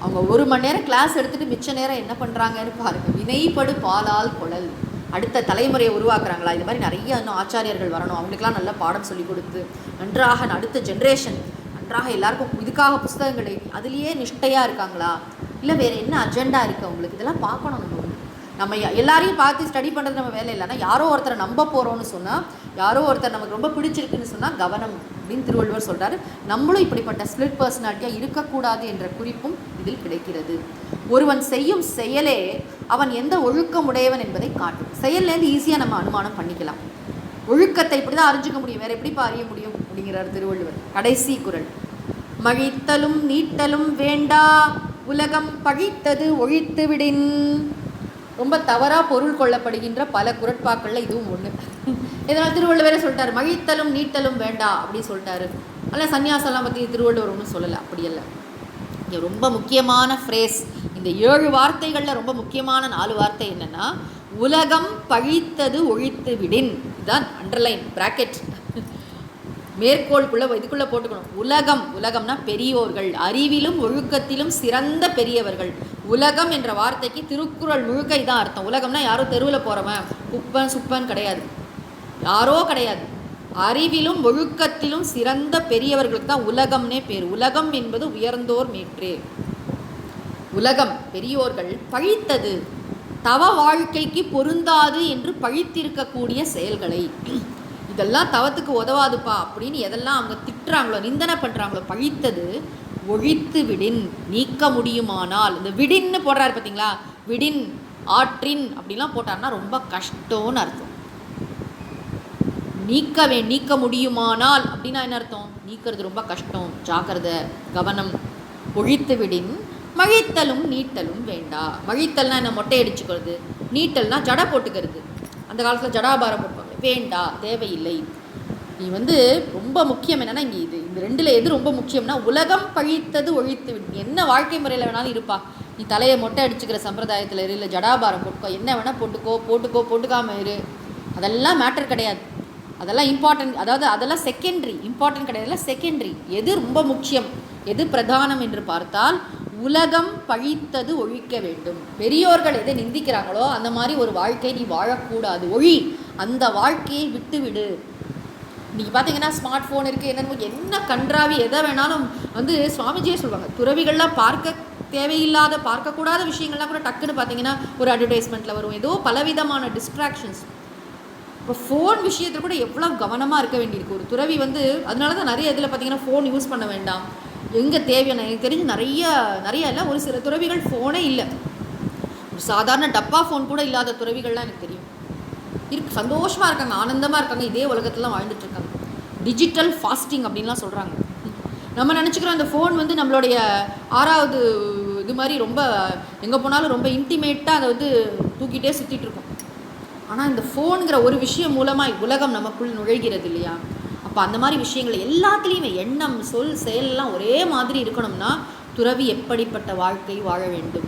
அவங்க 1 மணி நேரம் கிளாஸ் எடுத்துகிட்டு மிச்ச நேரம் என்ன பண்ணுறாங்கன்னு பாருங்கள். வினைப்படு பாலால் குழல். அடுத்த தலைமுறையை உருவாக்குறாங்களா? இது மாதிரி நிறைய இன்னும் ஆச்சாரியர்கள் வரணும், அவங்களுக்கெல்லாம் நல்ல பாடம் சொல்லி கொடுத்து நன்றாக அடுத்த ஜென்ரேஷன் நன்றாக எல்லாருக்கும் இதுக்காக புஸ்தகங்கள் அதுலேயே நிஷ்டையாக இருக்காங்களா, இல்லை வேறு என்ன அஜெண்டா இருக்குது அவங்களுக்கு, இதெல்லாம் பார்க்கணும். நம்ம எல்லாரையும் பார்த்து ஸ்டடி பண்ணுறது நம்ம வேலை இல்லைன்னா, யாரோ ஒருத்தரை நம்ப போகிறோன்னு சொன்னால், யாரோ ஒருத்தர் நமக்கு ரொம்ப பிடிச்சிருக்குன்னு சொன்னால் கவனம் அப்படின்னு திருவள்ளுவர் சொல்கிறார். நம்மளும் இப்படிப்பட்ட ஸ்பிளிட் பர்சனாலிட்டியாக இருக்கக்கூடாது என்ற குறிப்பும் இதில் கிடைக்கிறது. ஒருவன் செய்யும் செயலே அவன் எந்த ஒழுக்கம் உடையவன் என்பதை காட்டும். செயல்லேருந்து ஈஸியாக நம்ம அனுமானம் பண்ணிக்கலாம். ஒழுக்கத்தை இப்படி தான் அறிஞ்சிக்க முடியும், வேறு எப்படிப்பா அறிய முடியும் அப்படிங்கிறார் திருவள்ளுவர். கடைசி குறள், மழித்தலும் நீட்டலும் வேண்டா உலகம் பழித்தது ஒழித்து விடின். ரொம்ப தவறாக பொருள் கொள்ளப்படுகின்ற பல குறட்பாக்களில் இதுவும் ஒன்று. இதனால் திருவள்ளுவரே சொல்லிட்டார், மழித்தலும் நீட்டலும் வேண்டா அப்படின்னு சொல்லிட்டாரு. அல்ல சன்னியாசம்லாம் பற்றி திருவள்ளுவர் ஒன்றும் சொல்லலை, அப்படி இல்லை. இங்கே ரொம்ப முக்கியமான ஃப்ரேஸ், இந்த 7 வார்த்தைகளில் ரொம்ப முக்கியமான 4 வார்த்தை என்னென்னா, உலகம் பழித்தது ஒழித்து விடின். இதுதான் அண்டர்லைன் பிராக்கெட், மேற்கோளுக்குள்ளே இதுக்குள்ளே போட்டுக்கணும். உலகம்னா பெரியோர்கள், அறிவிலும் ஒழுக்கத்திலும் சிறந்த பெரியவர்கள். உலகம் என்ற வார்த்தைக்கு திருக்குறள் முழுக்க இதான் அர்த்தம். உலகம்னா யாரோ தெருவில் போகிறவன் குப்பன் சுப்பன் கிடையாது, யாரோ கிடையாது. அறிவிலும் ஒழுக்கத்திலும் சிறந்த பெரியவர்களுக்கு தான் உலகம்னே பேர். உலகம் என்பது உயர்ந்தோர் மேற்றே. உலகம் பெரியோர்கள் பழித்தது, தவ வாழ்க்கைக்கு பொருந்தாது என்று பழித்திருக்கக்கூடிய செயல்களை, இதெல்லாம் தவத்துக்கு உதவாதுப்பா அப்படின்னு எதெல்லாம் அவங்க திட்டுறாங்களோ, நிந்தனை பண்ணுறாங்களோ, பழித்தது ஒழித்து விடின், நீக்க முடியுமானால். இந்த விடின்னு போடுறாரு பார்த்தீங்களா, விடின் ஆற்றின் அப்படிலாம் போட்டார்னா ரொம்ப கஷ்டம்னு அர்த்தம். நீக்க முடியுமானால் அப்படின்னா என்ன அர்த்தம்? நீக்கிறது ரொம்ப கஷ்டம், ஜாக்கிரதை, கவனம். ஒழித்து விடின் மழித்தலும் நீட்டலும் வேண்டா. மழித்தல்னா என்ன? மொட்டை அடிச்சுக்கிறது. நீட்டல்னா ஜடை போட்டுக்கிறது. அந்த காலத்தில் ஜடாபாரம் போட்டுப்பாங்க, வேண்டா, தேவையில்லை. நீ வந்து ரொம்ப முக்கியம் என்னென்னா, இங்கே இந்த 2ல் எது ரொம்ப முக்கியம்னா, உலகம் பழித்தது ஒழித்து விடு. என்ன வாழ்க்கை முறையில் வேணாலும் இருப்பா, நீ தலையை மொட்டை அடிச்சுக்கிற சம்பிரதாயத்தில் இரு, இல்லை ஜடாபாரம் போட்டுக்கோ, என்ன வேணால் போட்டுக்காமல் இரு, அதெல்லாம் மேட்டர் கிடையாது. அதெல்லாம் இம்பார்ட்டன்ட், அதாவது அதெல்லாம் செகண்டரி. Important கிடையாதுல, secondary. எது ரொம்ப முக்கியம், எது பிரதானம் என்று பார்த்தால், உலகம் பழித்தது ஒழிக்க வேண்டும். பெரியோர்கள் எதை நிந்திக்கிறாங்களோ அந்த மாதிரி ஒரு வாழ்க்கை நீ வாழக்கூடாது, ஒழி, அந்த வாழ்க்கையை விட்டுவிடு. இன்றைக்கி பார்த்தீங்கன்னா ஸ்மார்ட் ஃபோன் இருக்குது, என்ன கன்றாவி எதை வேணாலும் வந்து சுவாமிஜியே சொல்லுவாங்க, துறவிகள்லாம் பார்க்க தேவையில்லாத பார்க்கக்கூடாத விஷயங்கள்லாம் கூட டக்குன்னு பார்த்தீங்கன்னா ஒரு அட்வர்டைஸ்மெண்ட்டில் வரும், ஏதோ பலவிதமான டிஸ்ட்ராக்ஷன்ஸ். இப்போ ஃபோன் விஷயத்தில் கூட எவ்வளோ கவனமாக இருக்க வேண்டியிருக்கு ஒரு துறவி வந்து. அதனால தான் நிறைய இதில் பார்த்தீங்கன்னா ஃபோன் யூஸ் பண்ண வேண்டாம், எங்கே தேவையான, எனக்கு தெரிஞ்சு நிறைய இல்லை, ஒரு சில துறவிகள் ஃபோனே இல்லை, ஒரு சாதாரண டப்பா ஃபோன் கூட இல்லாத துறவிகள்லாம் எனக்கு தெரியும் இருக்கு. சந்தோஷமாக இருக்காங்க, ஆனந்தமாக இருக்காங்க, இதே உலகத்துலாம் வாழ்ந்துட்டுருக்காங்க. டிஜிட்டல் ஃபாஸ்டிங் அப்படின்லாம் சொல்கிறாங்க. நம்ம நினச்சிக்கிறோம் அந்த ஃபோன் வந்து நம்மளுடைய 6வது இது மாதிரி ரொம்ப எங்கே போனாலும் ரொம்ப இன்டிமேட்டாக அதை வந்து தூக்கிட்டே சுற்றிட்டு இருக்கோம். ஆனால் இந்த ஃபோனுங்கிற ஒரு விஷயம் மூலமாக உலகம் நமக்குள் நுழைகிறது இல்லையா? அப்போ அந்த மாதிரி விஷயங்கள் எல்லாத்துலேயுமே எண்ணம், சொல், செயலெல்லாம் ஒரே மாதிரி இருக்கணும்னா துறவி எப்படிப்பட்ட வாழ்க்கை வாழ வேண்டும்?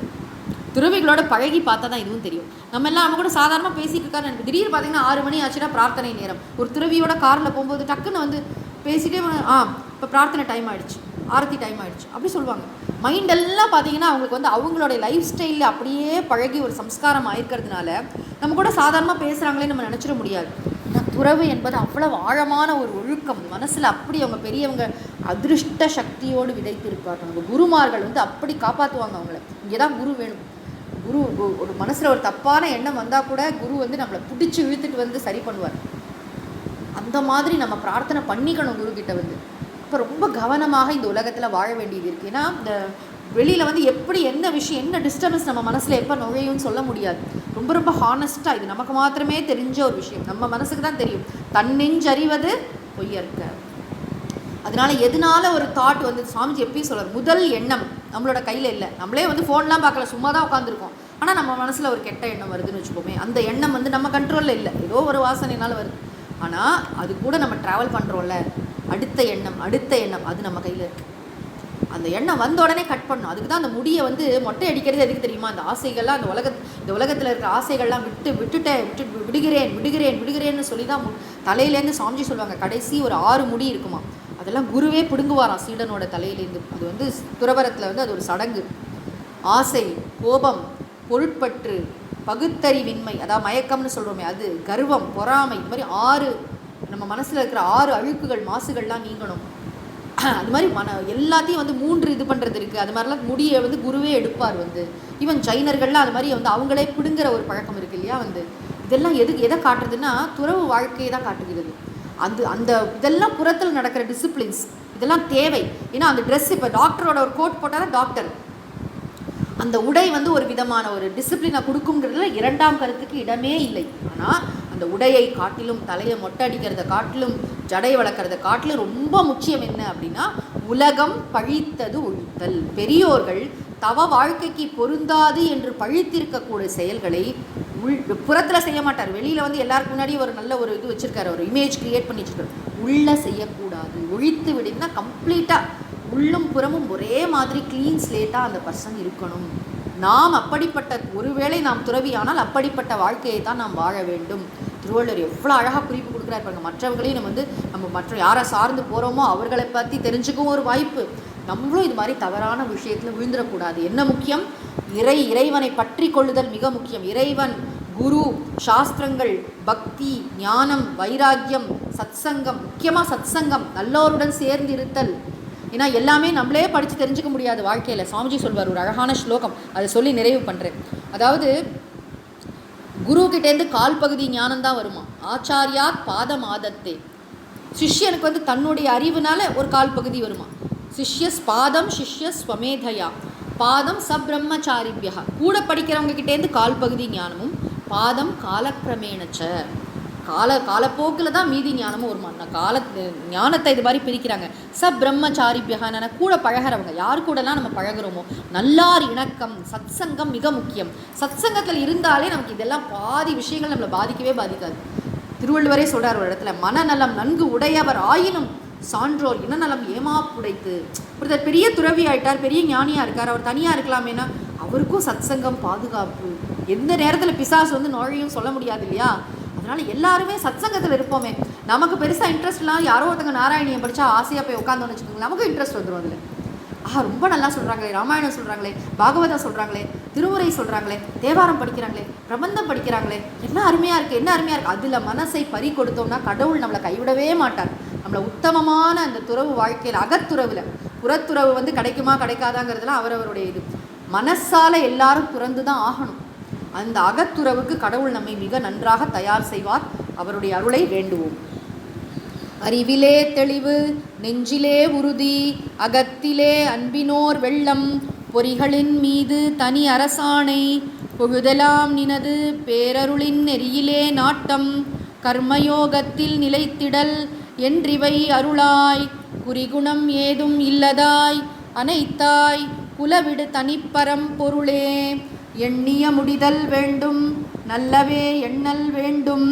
துறவிகளோட பழகி பார்த்தா தான் இதுவும் தெரியும். நம்ம கூட சாதாரணமாக பேசிகிட்டு இருக்காரு, எனக்கு திடீர்னு பார்த்தீங்கன்னா 6 மணி ஆச்சுன்னா பிரார்த்தனை நேரம். ஒரு துறவியோட காரில் போகும்போது டக்குன்னு வந்து பேசிகிட்டே இப்போ பிரார்த்தனை டைம் ஆகிடுச்சு, ஆரத்தி டைம் ஆகிடுச்சு அப்படி சொல்லுவாங்க. மைண்டெல்லாம் பார்த்தீங்கன்னா அவங்களுக்கு வந்து அவங்களுடைய லைஃப் ஸ்டைலில் அப்படியே பழகி ஒரு சம்ஸ்காரம் ஆயிருக்கிறதுனால நம்ம கூட சாதாரணமாக பேசுகிறாங்களே நம்ம நினச்சிட முடியாது. துறவு என்பது அவ்வளவு ஆழமான ஒரு ஒழுக்கம், மனசில் அப்படி அவங்க பெரியவங்க அதிருஷ்ட சக்தியோடு விதைத்திருப்பார்கள். அவங்க குருமார்கள் வந்து அப்படி காப்பாற்றுவாங்க அவங்கள. இங்கே தான் குரு வேணும். குரு ஒரு மனசில் ஒரு தப்பான எண்ணம் வந்தால் கூட குரு வந்து நம்மளை பிடிச்சி இழுத்துட்டு வந்து சரி பண்ணுவார். அந்த மாதிரி நம்ம பிரார்த்தனை பண்ணிக்கணும் குருக்கிட்ட வந்து. இப்போ ரொம்ப கவனமாக இந்த உலகத்தில் வாழ வேண்டியது இருக்குது. ஏன்னா இந்த வெளியில் வந்து எப்படி என்ன விஷயம், என்ன டிஸ்டர்பன்ஸ் நம்ம மனசில் எப்போ நுழையும்னு சொல்ல முடியாது. ரொம்ப ரொம்ப ஹானஸ்ட்டாக இது நமக்கு மாத்திரமே தெரிஞ்ச ஒரு விஷயம், நம்ம மனசுக்கு தான் தெரியும். தன்னெஞ்சறிவது பொய்யற்க. அதனால எதனால ஒரு தாட் வந்து சுவாமிஜி எப்பயும் சொல்கிறார், முதல் எண்ணம் நம்மளோட கையில் இல்லை. நம்மளே வந்து ஃபோன்லாம் பார்க்கல, சும்மா தான் உட்காந்துருக்கோம். ஆனால் நம்ம மனசில் ஒரு கெட்ட எண்ணம் வருதுன்னு வச்சுக்கோமே, அந்த எண்ணம் வந்து நம்ம கண்ட்ரோலில் இல்லை, ஏதோ ஒரு வாசனைனால வருது. ஆனால் அது கூட நம்ம ட்ராவல் பண்ணுறோம்ல, அடுத்த எண்ணம் அது நம்ம கையில் இருக்குது. அந்த எண்ணம் வந்த உடனே கட் பண்ணணும். அதுக்கு தான் அந்த முடியை வந்து மொட்டை அடிக்கிறது எதுக்கு தெரியுமா? அந்த ஆசைகள்லாம் இந்த உலகத்தில் இருக்கிற ஆசைகள்லாம் விடுகிறேன்னு சொல்லி தான் தலையிலேருந்து சாமிஜி சொல்லுவாங்க. கடைசி ஒரு 6 முடி இருக்குமா, அதெல்லாம் குருவே பிடுங்குவாராம் சீடனோட தலையிலேருந்து. அது வந்து துறவரத்தில் வந்து அது ஒரு சடங்கு. ஆசை, கோபம், பொருட்பற்று, பகுத்தறிவின்மை, அதாவது மயக்கம்னு சொல்கிறோமே அது, கர்வம், பொறாமை, இது மாதிரி 6 நம்ம மனசில் இருக்கிற 6 அழுக்குகள், மாசுகள்லாம் நீங்கணும். அது மாதிரி எல்லாத்தையும் வந்து 3 இது பண்ணுறது இருக்குது. அது மாதிரிலாம் முடியை வந்து குருவே எடுப்பார். வந்து ஈவன் ஜைனர்கள்லாம் அது மாதிரி வந்து அவங்களே பிடுங்குற ஒரு பழக்கம் இருக்குது இல்லையா? வந்து இதெல்லாம் எதை காட்டுறதுன்னா துறவு வாழ்க்கையை தான் காட்டுகிறது. அந்த இதெல்லாம் புறத்தில் நடக்கிற டிசிப்ளின்ஸ் இதெல்லாம் தேவை. ஏன்னா அந்த ட்ரெஸ், இப்போ டாக்டரோட ஒரு கோட் போட்டால் தான் டாக்டர். அந்த உடை வந்து ஒரு விதமான ஒரு டிசிப்ளினை கொடுக்குங்கிறதுல 2ஆம் கருத்துக்கு இடமே இல்லை. ஆனால் அந்த உடையை காட்டிலும், தலையை மொட்டை அடிக்கிறத காட்டிலும், ஜடை வளர்க்குறத காட்டிலும் ரொம்ப முக்கியம் என்ன அப்படின்னா உலகம் பழித்தது ஒழித்தல். பெரியோர்கள் தவ வாழ்க்கைக்கு பொருந்தாது என்று பழித்திருக்கக்கூடிய செயல்களை புறத்தில் செய்ய மாட்டார். வெளியில் வந்து எல்லாருக்கும் முன்னாடி ஒரு நல்ல ஒரு இது வச்சுருக்காரு, ஒரு இமேஜ் க்ரியேட் பண்ணி வச்சுருக்காரு. உள்ளே செய்யக்கூடாது, ஒழித்து விடுன்னா கம்ப்ளீட்டாக உள்ளும் புறமும் ஒரே மாதிரி க்ளீன் ஸ்லேட்டாக அந்த பர்சன் இருக்கணும். நாம் அப்படிப்பட்ட, ஒருவேளை நாம் துறவியானால் அப்படிப்பட்ட வாழ்க்கையை தான் நாம் வாழ வேண்டும். திருவள்ளுவர் எவ்வளோ அழகாக குறிப்பு கொடுக்குறாரு பாருங்க. மற்றவர்களையும் நம்ம மற்ற யாரை சார்ந்து போகிறோமோ அவர்களை பற்றி தெரிஞ்சுக்கவும் ஒரு வாய்ப்பு. நம்மளும் இது மாதிரி தவறான விஷயத்தில் விழுந்துடக்கூடாது. என்ன முக்கியம்? இறைவனை பற்றி கொள்ளுதல் மிக முக்கியம். இறைவன், குரு, சாஸ்திரங்கள், பக்தி, ஞானம், வைராக்கியம், சத்சங்கம், முக்கியமாக சத்சங்கம், நல்லோருடன் சேர்ந்து இருத்தல். ஏன்னா எல்லாமே நம்மளே படித்து தெரிஞ்சுக்க முடியாது வாழ்க்கையில். சுவாமிஜி சொல்வார் ஒரு அழகான ஸ்லோகம், அதை சொல்லி நிறைவு பண்ணுறேன். அதாவது குருக்கிட்டேருந்து 1/4 பகுதி ஞானம்தான் வருமா. ஆச்சாரியாத் பாதம் ஆதத்தே. சிஷ்யனுக்கு வந்து தன்னுடைய அறிவுனால ஒரு 1/4 பகுதி வருமா. சிஷ்யஸ் பாதம் சிஷ்ய ஸ்வமேதயா பாதம் சப்ரம்மச்சாரிபியா. கூட படிக்கிறவங்க கிட்டேருந்து 1/4 பகுதி ஞானமும், பாதம் காலக்கிரமேணச்ச, காலப்போக்கில் தான் மீதி ஞானமும் வருமா. ஞானத்தை இது மாதிரி பிரிக்கிறாங்க. பிரம்மச்சாரிபியகான கூட பழகிறவங்க, யார் கூடலாம் நம்ம பழகிறோமோ, நல்லார் இணக்கம், சத்சங்கம் மிக முக்கியம். சத்சங்கத்தில் இருந்தாலே நமக்கு இதெல்லாம் பாதி விஷயங்கள் நம்மளை பாதிக்கவே பாதிக்காது. திருவள்ளுவரே சொல்கிறார் ஒரு இடத்துல, மனநலம் நன்கு உடையவர் ஆயினும் சான்றோர் இனநலம் ஏமாப்புடைத்து. ஒருத்தர் பெரிய துறவி ஆயிட்டார், பெரிய ஞானியாக இருக்கார், அவர் தனியாக இருக்கலாமேனா அவருக்கும் சத்சங்கம் பாதுகாப்பு. எந்த நேரத்தில் பிசாசு வந்து நுழையும் சொல்ல முடியாது இல்லையா? அதனால் எல்லாருமே சத்சங்கத்தில் இருப்போமே. நமக்கு பெருசாக இன்ட்ரெஸ்ட் இல்லாமல் யாரோ ஒருத்தங்க நாராயணியம் படித்தா ஆசையாக போய் உட்காந்தோன்னு வச்சுக்கோங்களேன், நமக்கு இன்ட்ரெஸ்ட் வந்துடும் அதில். ரொம்ப நல்லா சொல்கிறாங்களே, ராமாயணம் சொல்கிறாங்களே, பாகவதம் சொல்கிறாங்களே, திருமுறை சொல்கிறாங்களே, தேவாரம் படிக்கிறாங்களே, பிரபந்தம் படிக்கிறாங்களே, என்ன அருமையாக இருக்குது, என்ன அருமையாக இருக்குது. அதில் மனசை பறி கொடுத்தோம்னா கடவுள் நம்மளை கைவிடவே மாட்டார். நம்மளை உத்தமமான அந்த துறவு வாழ்க்கையில், அகத்துறவில், புறத்துறவு வந்து கிடைக்குமா கிடைக்காதாங்கிறதுலாம் அவரவருடைய இது. மனசால் எல்லாரும் துறந்து தான் ஆகணும். அந்த அகத்துறவுக்கு கடவுள் நம்மை மிக நன்றாக தயார் செய்வார். அவருடைய அருளை வேண்டுவோம். அறிவிலே தெளிவு, நெஞ்சிலே உறுதி, அகத்திலே அன்பினோர் வெள்ளம், பொறிகளின் மீது தனி அரசாணை, பொழுதெல்லாம் நினது பேரருளின் நெறியிலே நாட்டம், கர்மயோகத்தில் நிலைத்திடல் என்றிவை அருளாய், குறிகுணம் ஏதும் இல்லதாய் அனைத்தாய் குலவிடு தனிப்பரம் பொருளே. எண்ணிய முடிதல் வேண்டும் நல்லவே எண்ணல் வேண்டும்,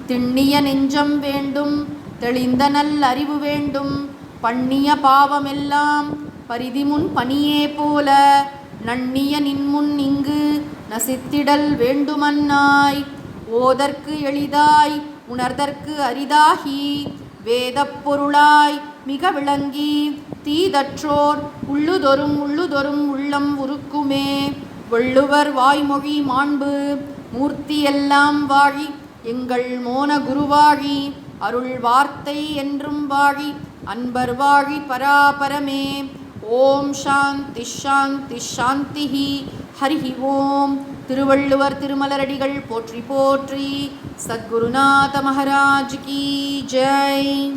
திண்ணிய நெஞ்சம் வேண்டும் தெளிந்த நல் அறிவு வேண்டும், பண்ணிய பாவமெல்லாம் பரிதிமுன் பணியே போல, நண்ணிய நின்முன் இங்கு நசித்திடல் வேண்டுமன்னாய். ஓதற்கு எளிதாய் உணர்தற்கு அரிதாகி, வேதப் பொருளாய் மிக விளங்கி, தீதற்றோர் உள்ளுதொறும் உள்ளம் உருக்குமே. வள்ளுவர் வாய்மொழி மாண்பு மூர்த்தி எல்லாம் வாழி, எங்கள் மோன குருவாழி, அருள் வார்த்தை என்றும் வாழி, அன்பர் வாழி பராபரமே. ஓம் சாந்தி ஷாந்தி ஷாந்திஹி. ஹரிஹி ஓம். திருவள்ளுவர் திருமலரடிகள் போற்றி போற்றி. சத்குருநாத மகாராஜ் கி ஜெய்.